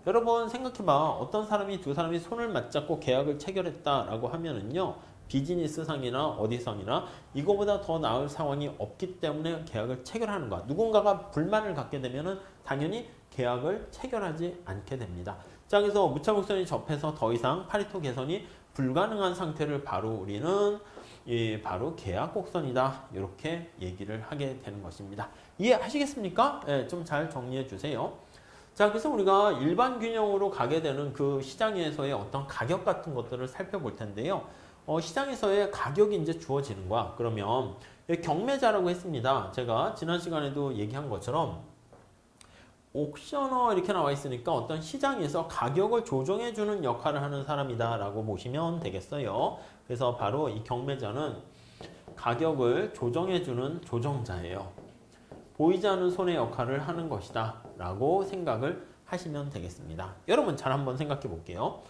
여러분 생각해봐. 어떤 사람이 두 사람이 손을 맞잡고 계약을 체결했다라고 하면은요. 비즈니스상이나 어디상이나 이거보다 더 나을 상황이 없기 때문에 계약을 체결하는 거야. 누군가가 불만을 갖게 되면은 당연히 계약을 체결하지 않게 됩니다. 자, 그래서 무차별곡선이 접해서 더 이상 파레토 개선이 불가능한 상태를 바로 우리는 바로 계약곡선이다. 이렇게 얘기를 하게 되는 것입니다. 이해하시겠습니까? 네, 좀 잘 정리해 주세요. 자, 그래서 우리가 일반 균형으로 가게 되는 그 시장에서의 어떤 가격 같은 것들을 살펴볼 텐데요. 시장에서의 가격이 이제 주어지는 거야. 그러면 경매자라고 했습니다. 제가 지난 시간에도 얘기한 것처럼 옥셔너 이렇게 나와 있으니까 어떤 시장에서 가격을 조정해주는 역할을 하는 사람이다 라고 보시면 되겠어요. 그래서 바로 이 경매자는 가격을 조정해주는 조정자예요. 보이지 않는 손의 역할을 하는 것이다 라고 생각을 하시면 되겠습니다. 여러분 잘 한번 생각해 볼게요.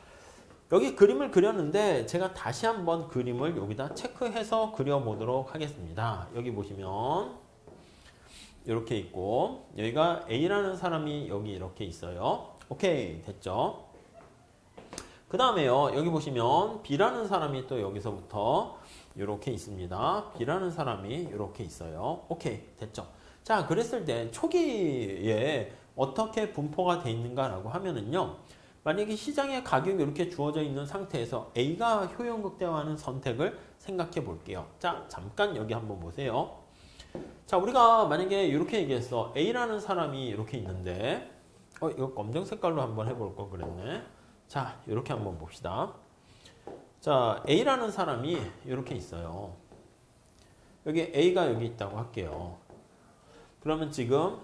여기 그림을 그렸는데 제가 다시 한번 그림을 여기다 체크해서 그려보도록 하겠습니다. 여기 보시면 이렇게 있고 여기가 A라는 사람이 여기 이렇게 있어요. 오케이 됐죠? 그 다음에요. 여기 보시면 B라는 사람이 또 여기서부터 이렇게 있습니다. B라는 사람이 이렇게 있어요. 오케이 됐죠? 자, 그랬을 때 초기에 어떻게 분포가 돼 있는가라고 하면은요. 만약에 시장에 가격이 이렇게 주어져 있는 상태에서 A가 효용 극대화하는 선택을 생각해 볼게요. 자, 잠깐 여기 한번 보세요. 자, 우리가 만약에 이렇게 얘기했어. A라는 사람이 이렇게 있는데 이거 검정 색깔로 한번 해볼 걸 그랬네. 자, 이렇게 한번 봅시다. 자, A라는 사람이 이렇게 있어요. 여기 A가 여기 있다고 할게요. 그러면 지금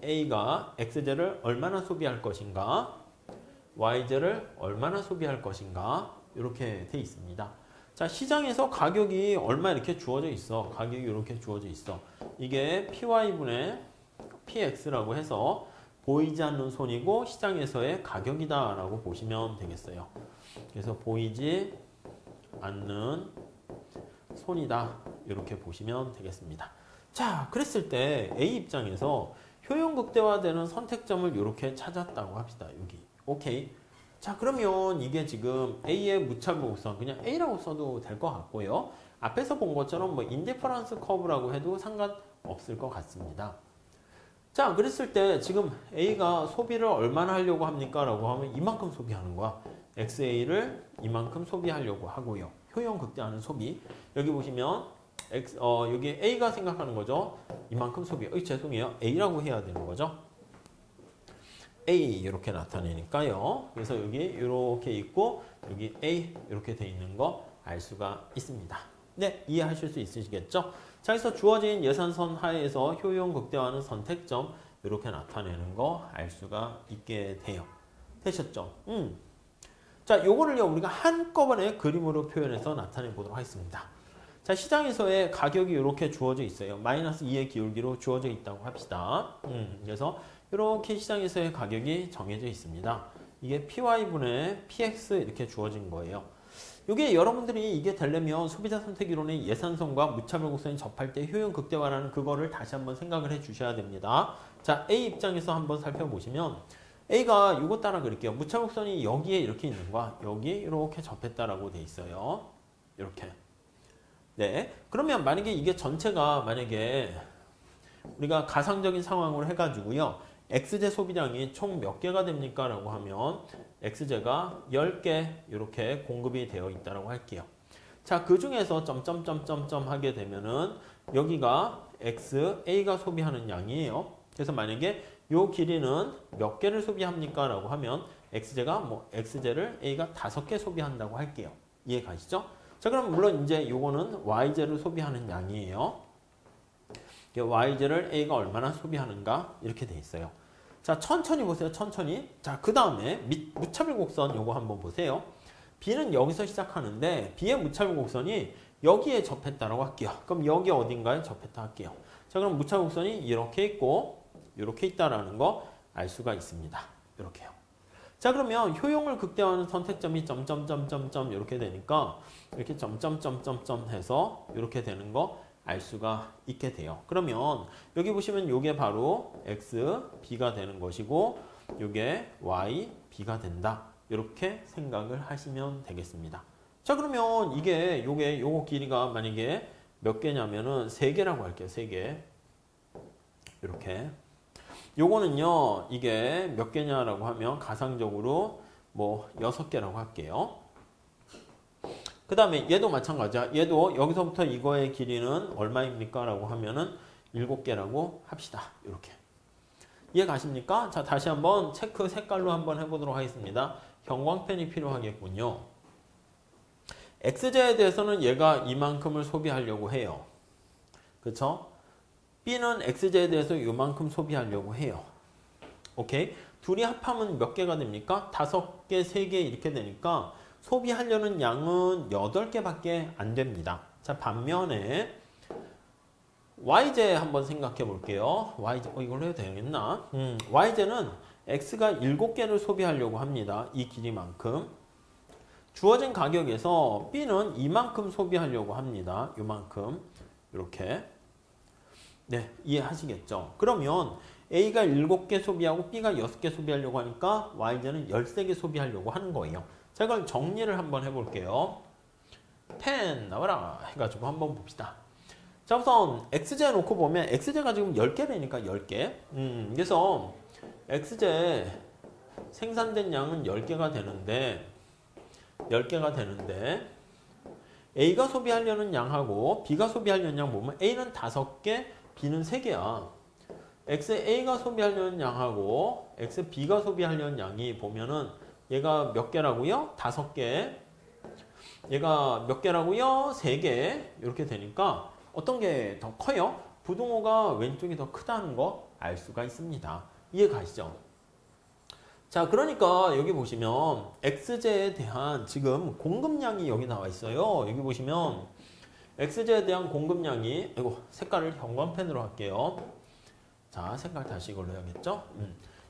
A가 XZ를 얼마나 소비할 것인가? YZ를 얼마나 소비할 것인가? 이렇게 돼 있습니다. 자, 시장에서 가격이 얼마 이렇게 주어져 있어. 가격이 이렇게 주어져 있어. 이게 PY분의 PX라고 해서 보이지 않는 손이고 시장에서의 가격이다 라고 보시면 되겠어요. 그래서 보이지 않는 손이다. 이렇게 보시면 되겠습니다. 자, 그랬을 때 A 입장에서 효용 극대화되는 선택점을 이렇게 찾았다고 합시다. 여기. 오케이. 자, 그러면 이게 지금 A의 무차별곡선 그냥 A라고 써도 될 것 같고요. 앞에서 본 것처럼 뭐 인디퍼런스 커브라고 해도 상관없을 것 같습니다. 자, 그랬을 때 지금 A가 소비를 얼마나 하려고 합니까? 라고 하면 이만큼 소비하는 거야. XA를 이만큼 소비하려고 하고요. 효용 극대화하는 소비. 여기 보시면 여기 A가 생각하는 거죠. 이만큼 소비. 죄송해요. A라고 해야 되는 거죠. A 이렇게 나타내니까요. 그래서 여기 이렇게 있고 여기 A 이렇게 돼 있는 거 알 수가 있습니다. 네, 이해하실 수 있으시겠죠? 자, 그래서 주어진 예산선 하에서 효용 극대화하는 선택점 이렇게 나타내는 거 알 수가 있게 돼요. 되셨죠? 자, 요거를요 우리가 한꺼번에 그림으로 표현해서 나타내 보도록 하겠습니다. 자, 시장에서의 가격이 이렇게 주어져 있어요. 마이너스 2의 기울기로 주어져 있다고 합시다. 그래서 이렇게 시장에서의 가격이 정해져 있습니다. 이게 PY분의 PX 이렇게 주어진 거예요. 이게 여러분들이 이게 되려면 소비자 선택 이론의 예산선과 무차별곡선이 접할 때 효용 극대화라는 그거를 다시 한번 생각을 해 주셔야 됩니다. 자, A 입장에서 한번 살펴보시면 A가 이거 따라 그릴게요. 무차별곡선이 여기에 이렇게 있는 거야. 여기 이렇게 접했다라고 돼 있어요. 이렇게. 네. 그러면 만약에 이게 전체가 만약에 우리가 가상적인 상황으로 해가지고요. XZ 소비량이 총 몇 개가 됩니까? 라고 하면 XZ가 10개 이렇게 공급이 되어 있다고 할게요. 자, 그 중에서 점점점점점 하게 되면은 여기가 A가 소비하는 양이에요. 그래서 만약에 요 길이는 몇 개를 소비합니까? 라고 하면 XZ를 A가 5개 소비한다고 할게요. 이해 가시죠? 자, 그럼 물론 이제 요거는 YZ를 소비하는 양이에요. YZ를 A가 얼마나 소비하는가 이렇게 돼 있어요. 자, 천천히 보세요. 천천히. 자, 그 다음에 무차별곡선 요거 한번 보세요. B는 여기서 시작하는데 B의 무차별곡선이 여기에 접했다라고 할게요. 그럼 여기 어딘가에 접했다 할게요. 자, 그럼 무차별곡선이 이렇게 있고 이렇게 있다라는 거 알 수가 있습니다. 이렇게요. 자, 그러면 효용을 극대화하는 선택점이 점점점점점 이렇게 되니까 이렇게 점점점점점 해서 이렇게 되는 거 알 수가 있게 돼요. 그러면 여기 보시면 이게 바로 x, b가 되는 것이고 이게 y, b가 된다. 이렇게 생각을 하시면 되겠습니다. 자, 그러면 요거 길이가 만약에 몇 개냐면은 3개라고 할게요. 3개. 이렇게. 요거는요, 이게 몇 개냐라고 하면 가상적으로 뭐 6개라고 할게요. 그 다음에 얘도 마찬가지야. 얘도 여기서부터 이거의 길이는 얼마입니까? 라고 하면은 7개라고 합시다. 이렇게. 이해 가십니까? 자, 다시 한번 체크 색깔로 한번 해보도록 하겠습니다. 형광펜이 필요하겠군요. x제에 대해서는 얘가 이만큼을 소비하려고 해요. 그쵸? b는 x제에 대해서 이만큼 소비하려고 해요. 오케이? 둘이 합하면 몇 개가 됩니까? 5개, 3개 이렇게 되니까 소비하려는 양은 8개밖에 안 됩니다. 자, 반면에 y제 한번 생각해 볼게요. y제, 이걸로 해도 되겠나? y제는 x가 7개를 소비하려고 합니다. 이 길이만큼. 주어진 가격에서 b는 이만큼 소비하려고 합니다. 이만큼. 이렇게. 네, 이해하시겠죠? 그러면 a가 7개 소비하고 b가 6개 소비하려고 하니까 y제는 13개 소비하려고 하는 거예요. 자, 이걸 정리를 한번 해볼게요. 펜 나와라 해가지고 한번 봅시다. 자, 우선 x제 놓고 보면 x제가 지금 10개라니까 10개. 그래서 x제 생산된 양은 10개가 되는데 a가 소비하려는 양하고 b가 소비하려는 양 보면 a는 5개, b는 3개야. a가 소비하려는 양하고 b가 소비하려는 양이 보면은 얘가 몇 개라고요? 5개. 얘가 몇 개라고요? 3개. 이렇게 되니까 어떤 게 더 커요? 부등호가 왼쪽이 더 크다는 거 알 수가 있습니다. 이해 가시죠? 자, 그러니까 여기 보시면 x제에 대한 지금 공급량이 여기 나와 있어요. 여기 보시면 x제에 대한 공급량이, 이거 색깔을 형광펜으로 할게요. 자, 색깔 다시 이걸로 해야겠죠?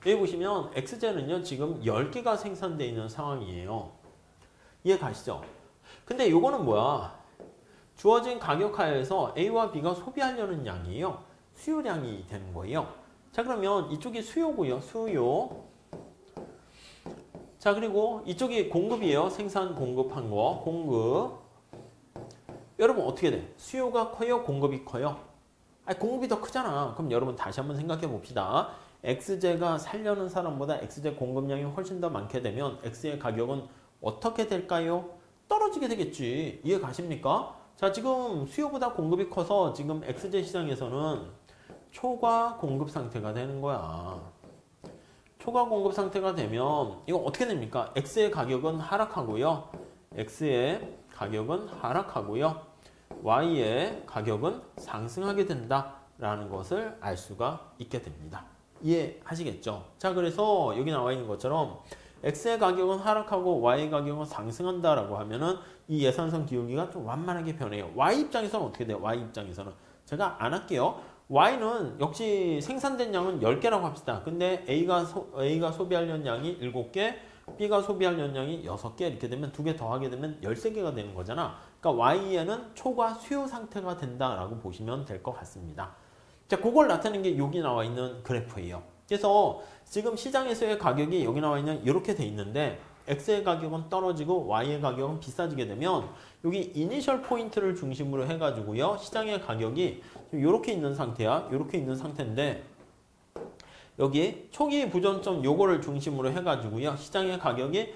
여기 보시면 x제는요, 지금 10개가 생산되어 있는 상황이에요. 이해 가시죠? 근데 요거는 뭐야? 주어진 가격 하에서 A와 B가 소비하려는 양이에요. 수요량이 되는 거예요. 자, 그러면 이쪽이 수요고요. 수요. 자, 그리고 이쪽이 공급이에요. 생산 공급한 거. 공급. 여러분 어떻게 돼? 수요가 커요? 공급이 커요? 아니, 공급이 더 크잖아. 그럼 여러분 다시 한번 생각해 봅시다. x제가 살려는 사람보다 x제 공급량이 훨씬 더 많게 되면 x의 가격은 어떻게 될까요? 떨어지게 되겠지. 이해 가십니까? 자, 지금 수요보다 공급이 커서 지금 x제 시장에서는 초과 공급 상태가 되는 거야. 초과 공급 상태가 되면 이거 어떻게 됩니까? x의 가격은 하락하고요. x의 가격은 하락하고요. y의 가격은 상승하게 된다라는 것을 알 수가 있게 됩니다. 이해하시겠죠? 자, 그래서 여기 나와 있는 것처럼 x의 가격은 하락하고 y의 가격은 상승한다라고 하면은 이 예산선 기울기가 좀 완만하게 변해요. y 입장에서는 어떻게 돼요? y 입장에서는 제가 안 할게요. y는 역시 생산된 양은 10개라고 합시다. 근데 a가 소비하려는 양이 7개, b가 소비하려는 양이 6개 이렇게 되면 2개 더하게 되면 13개가 되는 거잖아. 그러니까 y에는 초과 수요 상태가 된다라고 보시면 될 것 같습니다. 자, 그걸 나타내는 게 여기 나와 있는 그래프예요. 그래서 지금 시장에서의 가격이 여기 나와 있는 이렇게 돼 있는데 x의 가격은 떨어지고 y의 가격은 비싸지게 되면 여기 이니셜 포인트를 중심으로 해가지고요. 시장의 가격이 이렇게 있는 상태야. 이렇게 있는 상태인데 여기 초기 부전점 요거를 중심으로 해가지고요. 시장의 가격이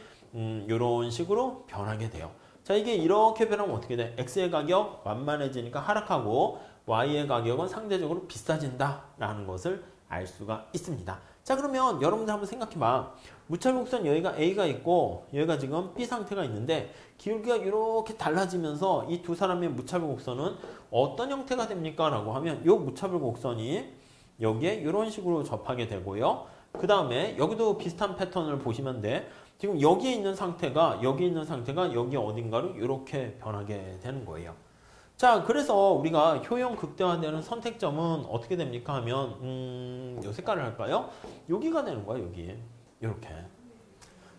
이런 식으로 변하게 돼요. 자, 이게 이렇게 변하면 어떻게 돼? x의 가격 완만해지니까 하락하고 y의 가격은 상대적으로 비싸진다라는 것을 알 수가 있습니다. 자, 그러면 여러분들 한번 생각해봐. 무차별곡선 여기가 A가 있고 여기가 지금 B 상태가 있는데 기울기가 이렇게 달라지면서 이 두 사람의 무차별곡선은 어떤 형태가 됩니까? 라고 하면 이 무차별곡선이 여기에 이런 식으로 접하게 되고요. 그 다음에 여기도 비슷한 패턴을 보시면 돼. 지금 여기에 있는 상태가 여기 어딘가로 이렇게 변하게 되는 거예요. 자, 그래서 우리가 효용 극대화되는 선택점은 어떻게 됩니까 하면 요 색깔을 할까요? 여기가 되는 거야, 여기. 이렇게.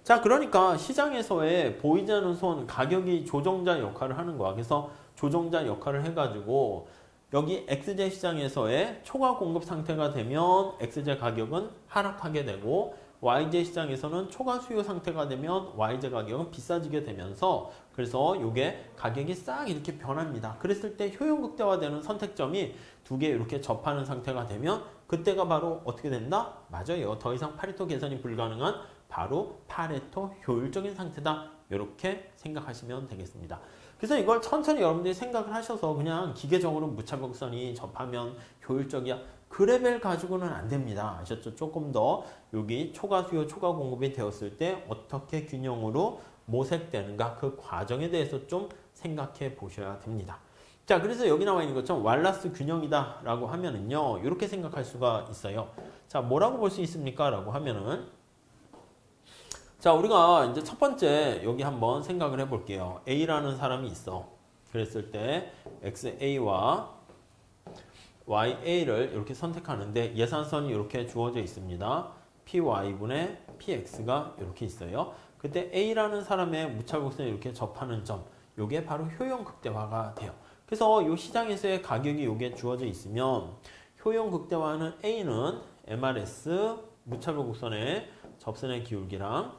자, 그러니까 시장에서의 보이지 않는 손 가격이 조정자 역할을 하는 거야. 그래서 조정자 역할을 해가지고 여기 XZ 시장에서의 초과 공급 상태가 되면 XZ 가격은 하락하게 되고 YZ 시장에서는 초과 수요 상태가 되면 YZ 가격은 비싸지게 되면서 그래서 이게 가격이 싹 이렇게 변합니다. 그랬을 때 효용 극대화되는 선택점이 두 개 이렇게 접하는 상태가 되면 그때가 바로 어떻게 된다? 맞아요. 더 이상 파레토 개선이 불가능한 바로 파레토 효율적인 상태다. 이렇게 생각하시면 되겠습니다. 그래서 이걸 천천히 여러분들이 생각을 하셔서 그냥 기계적으로 무차별선이 접하면 효율적이야. 그 레벨 가지고는 안 됩니다. 아셨죠? 조금 더 여기 초과 수요, 초과 공급이 되었을 때 어떻게 균형으로 모색되는가 그 과정에 대해서 좀 생각해 보셔야 됩니다. 자, 그래서 여기 나와 있는 것처럼 왈라스 균형이다 라고 하면은요, 이렇게 생각할 수가 있어요. 자, 뭐라고 볼 수 있습니까? 라고 하면은 자, 우리가 이제 첫 번째 여기 한번 생각을 해 볼게요. A라는 사람이 있어. 그랬을 때 XA와 YA를 이렇게 선택하는데 예산선이 이렇게 주어져 있습니다. PY분의 PX가 이렇게 있어요. 그때 A라는 사람의 무차별선이 이렇게 접하는 점, 이게 바로 효용 극대화가 돼요. 그래서 이 시장에서의 가격이 이게 주어져 있으면 효용 극대화는 A는 MRS 무차별 곡선의 접선의 기울기랑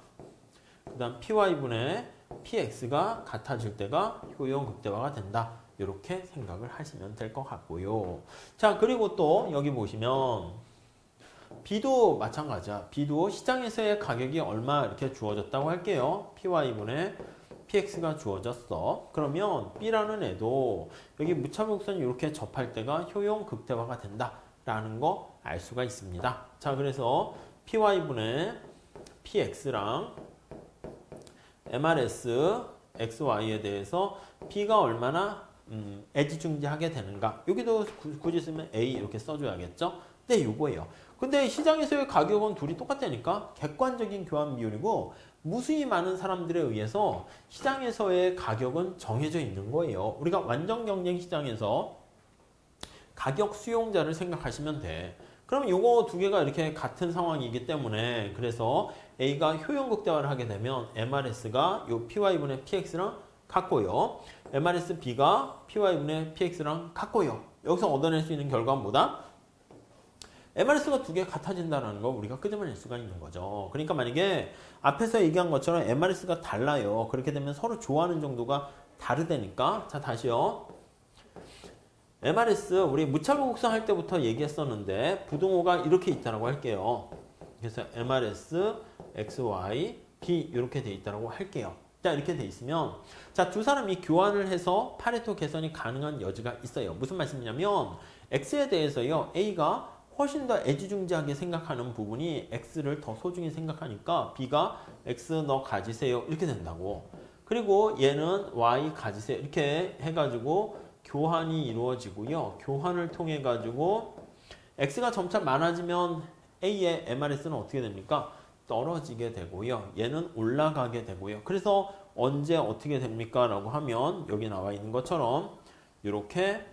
그 다음 PY분의 PX가 같아질 때가 효용 극대화가 된다. 이렇게 생각을 하시면 될 것 같고요. 자, 그리고 또 여기 보시면 B도 마찬가지야. B도 시장에서의 가격이 얼마 이렇게 주어졌다고 할게요. PY분의 PX가 주어졌어. 그러면 B라는 애도 여기 무차별 곡선이 이렇게 접할 때가 효용 극대화가 된다라는 거 알 수가 있습니다. 자, 그래서 PY분의 PX랑 MRS XY에 대해서 B가 얼마나 애지중지하게 되는가. 여기도 굳이 쓰면 A 이렇게 써줘야겠죠. 네, 요거예요. 근데 시장에서의 가격은 둘이 똑같다니까 객관적인 교환 비율이고 무수히 많은 사람들에 의해서 시장에서의 가격은 정해져 있는 거예요. 우리가 완전 경쟁 시장에서 가격 수용자를 생각하시면 돼. 그러면 요거 두 개가 이렇게 같은 상황이기 때문에 그래서 A가 효용 극대화를 하게 되면 MRS가 요 PY분의 PX랑 같고요. MRS B가 PY분의 PX랑 같고요. 여기서 얻어낼 수 있는 결과는 뭐다? MRS가 두 개 같아진다는 거 우리가 끄집어낼 수가 있는 거죠. 그러니까 만약에 앞에서 얘기한 것처럼 MRS가 달라요. 그렇게 되면 서로 좋아하는 정도가 다르다니까. 자, 다시요. MRS 우리 무차별 곡선 할 때부터 얘기했었는데 부등호가 이렇게 있다라고 할게요. 그래서 MRS XY B 이렇게 돼 있다라고 할게요. 자, 이렇게 돼 있으면 자, 두 사람이 교환을 해서 파레토 개선이 가능한 여지가 있어요. 무슨 말씀이냐면 X에 대해서요. A가 훨씬 더 애지중지하게 생각하는 부분이 X를 더 소중히 생각하니까 B가 X 너 가지세요 이렇게 된다고. 그리고 얘는 Y 가지세요 이렇게 해가지고 교환이 이루어지고요. 교환을 통해 가지고 X가 점차 많아지면 A의 MRS는 어떻게 됩니까? 떨어지게 되고요. 얘는 올라가게 되고요. 그래서 언제 어떻게 됩니까? 라고 하면 여기 나와 있는 것처럼 이렇게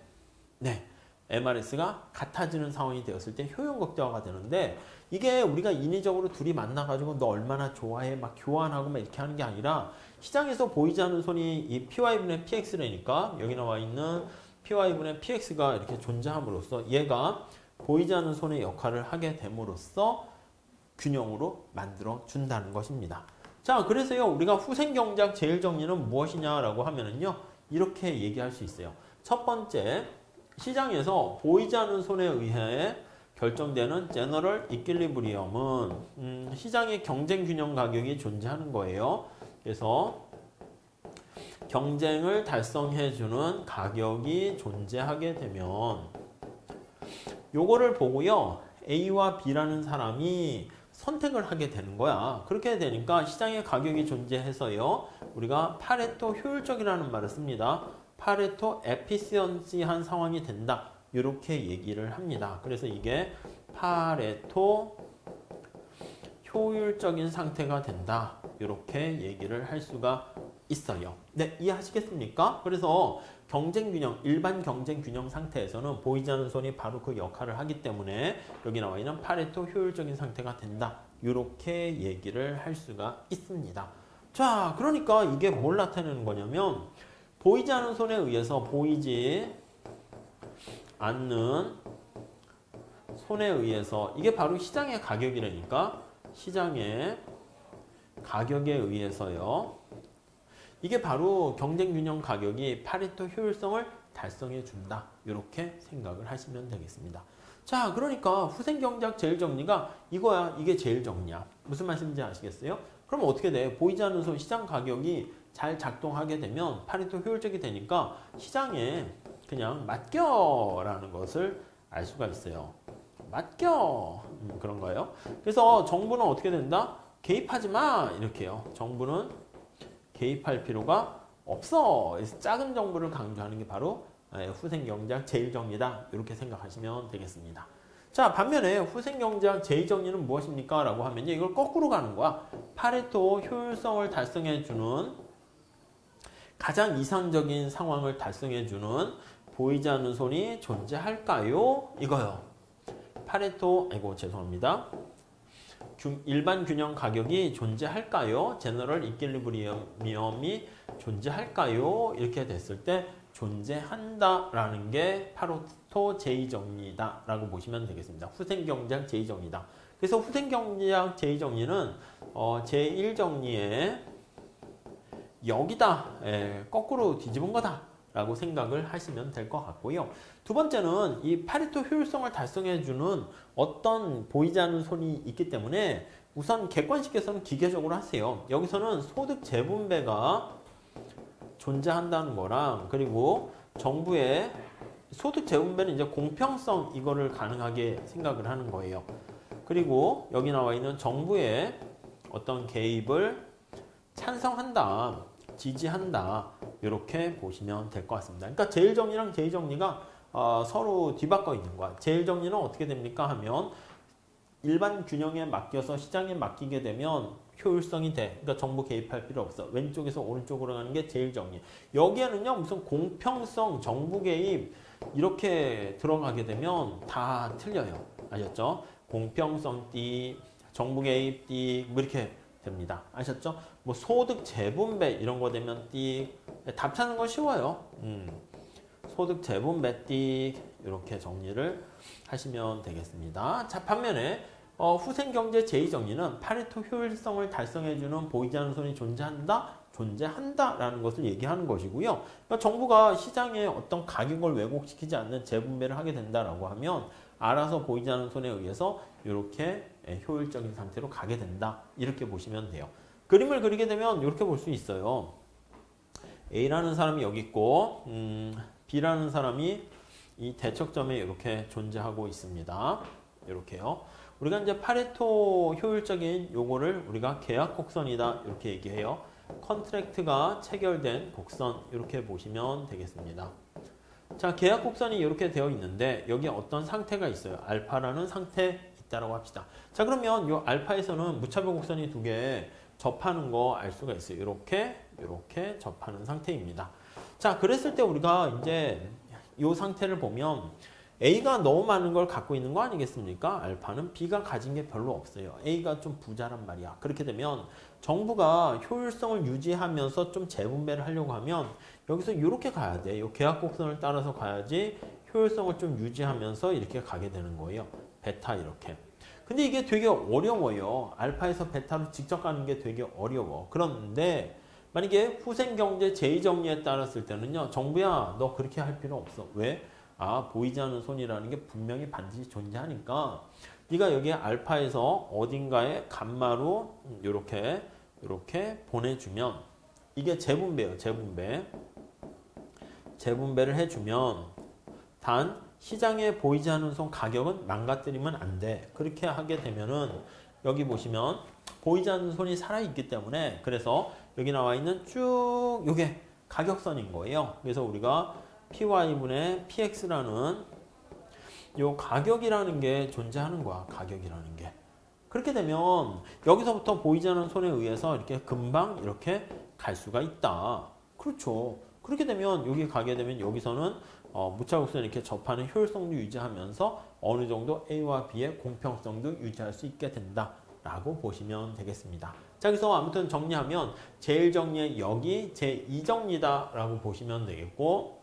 네, MRS가 같아지는 상황이 되었을 때 효용 극대화가 되는데 이게 우리가 인위적으로 둘이 만나가지고 너 얼마나 좋아해 막 교환하고 막 이렇게 하는 게 아니라 시장에서 보이지 않는 손이 이 PY분의 PX라니까 여기 나와 있는 PY분의 PX가 이렇게 존재함으로써 얘가 보이지 않는 손의 역할을 하게 됨으로써 균형으로 만들어 준다는 것입니다. 자, 그래서요 우리가 후생 경제학 제일 정리는 무엇이냐라고 하면은요 이렇게 얘기할 수 있어요. 첫 번째 시장에서 보이지 않는 손에 의해 결정되는 제너럴 이퀄리브리엄은 시장의 경쟁 균형 가격이 존재하는 거예요. 그래서 경쟁을 달성해주는 가격이 존재하게 되면 요거를 보고요. A와 B라는 사람이 선택을 하게 되는 거야. 그렇게 되니까 시장의 가격이 존재해서요. 우리가 파레토 효율적이라는 말을 씁니다. 파레토 에피시언시한 상황이 된다. 이렇게 얘기를 합니다. 그래서 이게 파레토 효율적인 상태가 된다. 이렇게 얘기를 할 수가 있어요. 네, 이해하시겠습니까? 그래서 경쟁 균형, 일반 경쟁 균형 상태에서는 보이지 않는 손이 바로 그 역할을 하기 때문에 여기 나와 있는 파레토 효율적인 상태가 된다. 이렇게 얘기를 할 수가 있습니다. 자, 그러니까 이게 뭘 나타내는 거냐면 보이지 않는 손에 의해서 보이지 않는 손에 의해서 이게 바로 시장의 가격이라니까 시장의 가격에 의해서요. 이게 바로 경쟁균형 가격이 파레토 효율성을 달성해 준다. 이렇게 생각을 하시면 되겠습니다. 자, 그러니까 후생경제학 제일정리가 이거야. 이게 제일정리야. 무슨 말씀인지 아시겠어요? 그럼 어떻게 돼? 보이지 않는 손 시장 가격이 잘 작동하게 되면 파레토 효율적이 되니까 시장에 그냥 맡겨라는 것을 알 수가 있어요. 맡겨. 그런 거예요. 그래서 정부는 어떻게 된다? 개입하지 마. 이렇게요. 정부는 개입할 필요가 없어. 그래서 작은 정부를 강조하는 게 바로 후생경제학 제일정리다. 이렇게 생각하시면 되겠습니다. 자, 반면에 후생경제학 제일정리는 무엇입니까? 라고 하면 이걸 거꾸로 가는 거야. 파레토 효율성을 달성해주는 가장 이상적인 상황을 달성해주는 보이지 않는 손이 존재할까요? 이거요. 파레토, 죄송합니다. 일반 균형 가격이 존재할까요? 제너럴 이퀄리브리엄이 존재할까요? 이렇게 됐을 때 존재한다라는 게 파레토 제이정리다 라고 보시면 되겠습니다. 후생경제학 제이정리다. 그래서 후생경제학 제이정리는 제1정리의 여기다 거꾸로 뒤집은 거다 라고 생각을 하시면 될 것 같고요. 두 번째는 이 파레토 효율성을 달성해주는 어떤 보이지 않는 손이 있기 때문에 우선 객관식에서는 기계적으로 하세요. 여기서는 소득 재분배가 존재한다는 거랑 그리고 정부의 소득 재분배는 이제 공평성 이거를 가능하게 생각을 하는 거예요. 그리고 여기 나와 있는 정부의 어떤 개입을 찬성한다, 지지한다 이렇게 보시면 될 것 같습니다. 그러니까 제일정리랑 제이정리가 서로 뒤바꿔 있는 거야. 제일정리는 어떻게 됩니까? 하면 일반 균형에 맡겨서 시장에 맡기게 되면 효율성이 돼. 그러니까 정부 개입할 필요 없어. 왼쪽에서 오른쪽으로 가는 게 제일정리. 여기에는요 무슨 공평성, 정부 개입 이렇게 들어가게 되면 다 틀려요. 아셨죠? 공평성 띠, 정부 개입 띠 뭐 이렇게 됩니다. 아셨죠? 뭐 소득 재분배 이런 거 되면 띠. 답 찾는 거 쉬워요. 소득 재분배 띠 이렇게 정리를 하시면 되겠습니다. 자, 반면에 후생경제 제이정리는 파레토 효율성을 달성해주는 보이지 않는 손이 존재한다라는 것을 얘기하는 것이고요. 그러니까 정부가 시장에 어떤 가격을 왜곡시키지 않는 재분배를 하게 된다라고 하면 알아서 보이지 않는 손에 의해서 이렇게 효율적인 상태로 가게 된다. 이렇게 보시면 돼요. 그림을 그리게 되면 이렇게 볼 수 있어요. A라는 사람이 여기 있고 B라는 사람이 이 대척점에 이렇게 존재하고 있습니다. 이렇게요. 우리가 이제 파레토 효율적인 요거를 우리가 계약 곡선이다 이렇게 얘기해요. 컨트랙트가 체결된 곡선 이렇게 보시면 되겠습니다. 자, 계약 곡선이 이렇게 되어 있는데 여기 어떤 상태가 있어요. 알파라는 상태 있다라고 합시다. 자, 그러면 이 알파에서는 무차별 곡선이 두 개 접하는 거 알 수가 있어요. 이렇게 접하는 상태입니다. 자, 그랬을 때 우리가 이제 이 상태를 보면 A가 너무 많은 걸 갖고 있는 거 아니겠습니까? 알파는 B가 가진 게 별로 없어요. A가 좀 부자란 말이야. 그렇게 되면 정부가 효율성을 유지하면서 좀 재분배를 하려고 하면 여기서 이렇게 가야 돼. 이 계약 곡선을 따라서 가야지 효율성을 좀 유지하면서 이렇게 가게 되는 거예요. 베타 이렇게. 근데 이게 되게 어려워요. 알파에서 베타로 직접 가는 게 되게 어려워. 그런데 만약에 후생경제 제이정리에 따랐을 때는요. 정부야 너 그렇게 할 필요 없어. 왜? 보이지 않는 손이라는 게 분명히 반드시 존재하니까 네가 여기 알파에서 어딘가에 감마로 이렇게 보내주면 이게 재분배예요. 재분배를 해주면 단 시장에 보이지 않는 손 가격은 망가뜨리면 안 돼. 그렇게 하게 되면은 여기 보시면 보이지 않는 손이 살아있기 때문에 그래서 여기 나와 있는 쭉 이게 가격선인 거예요. 그래서 우리가 PY분의 PX라는 요 가격이라는 게 존재하는 거야. 가격이라는 게. 그렇게 되면 여기서부터 보이지 않는 손에 의해서 이렇게 금방 이렇게 갈 수가 있다. 그렇죠. 그렇게 되면 여기 가게 되면 여기서는 무차곡선 이렇게 접하는 효율성도 유지하면서 어느 정도 A와 B의 공평성도 유지할 수 있게 된다라고 보시면 되겠습니다. 자, 그래서 아무튼 정리하면 제1정리의 여기 제2정리다라고 보시면 되겠고,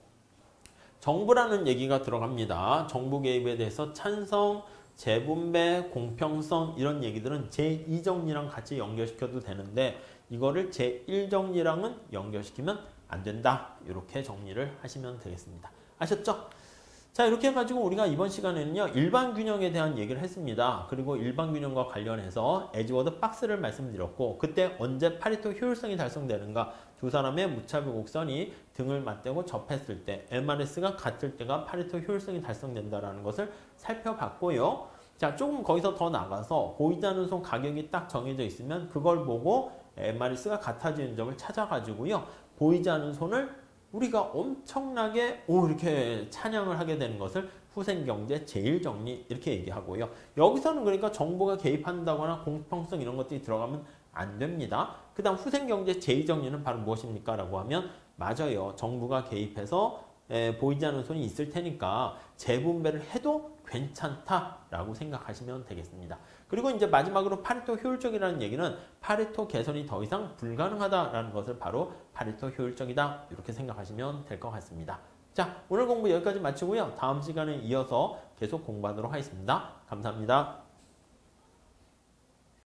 정부라는 얘기가 들어갑니다. 정부 개입에 대해서 찬성, 재분배, 공평성 이런 얘기들은 제2정리랑 같이 연결시켜도 되는데 이거를 제1정리랑은 연결시키면 안 된다. 이렇게 정리를 하시면 되겠습니다. 아셨죠? 자, 이렇게 해가지고 우리가 이번 시간에는요, 일반균형에 대한 얘기를 했습니다. 그리고 일반균형과 관련해서 에즈워드 박스를 말씀드렸고, 그때 언제 파레토 효율성이 달성되는가, 두 사람의 무차별 곡선이 등을 맞대고 접했을 때, MRS가 같을 때가 파레토 효율성이 달성된다는 것을 살펴봤고요. 자, 조금 거기서 더 나가서 보이지 않는 손 가격이 딱 정해져 있으면 그걸 보고 MRS가 같아지는 점을 찾아가지고요, 보이지 않는 손을 우리가 엄청나게 이렇게 찬양을 하게 되는 것을 후생경제 제1정리 이렇게 얘기하고요. 여기서는 그러니까 정부가 개입한다거나 공평성 이런 것들이 들어가면 안 됩니다. 그 다음 후생경제 제2정리는 바로 무엇입니까? 라고 하면 맞아요. 정부가 개입해서 보이지 않는 손이 있을 테니까 재분배를 해도 괜찮다라고 생각하시면 되겠습니다. 그리고 이제 마지막으로 파레토 효율적이라는 얘기는 파레토 개선이 더 이상 불가능하다라는 것을 바로 파레토 효율적이다 이렇게 생각하시면 될 것 같습니다. 자, 오늘 공부 여기까지 마치고요. 다음 시간에 이어서 계속 공부하도록 하겠습니다. 감사합니다.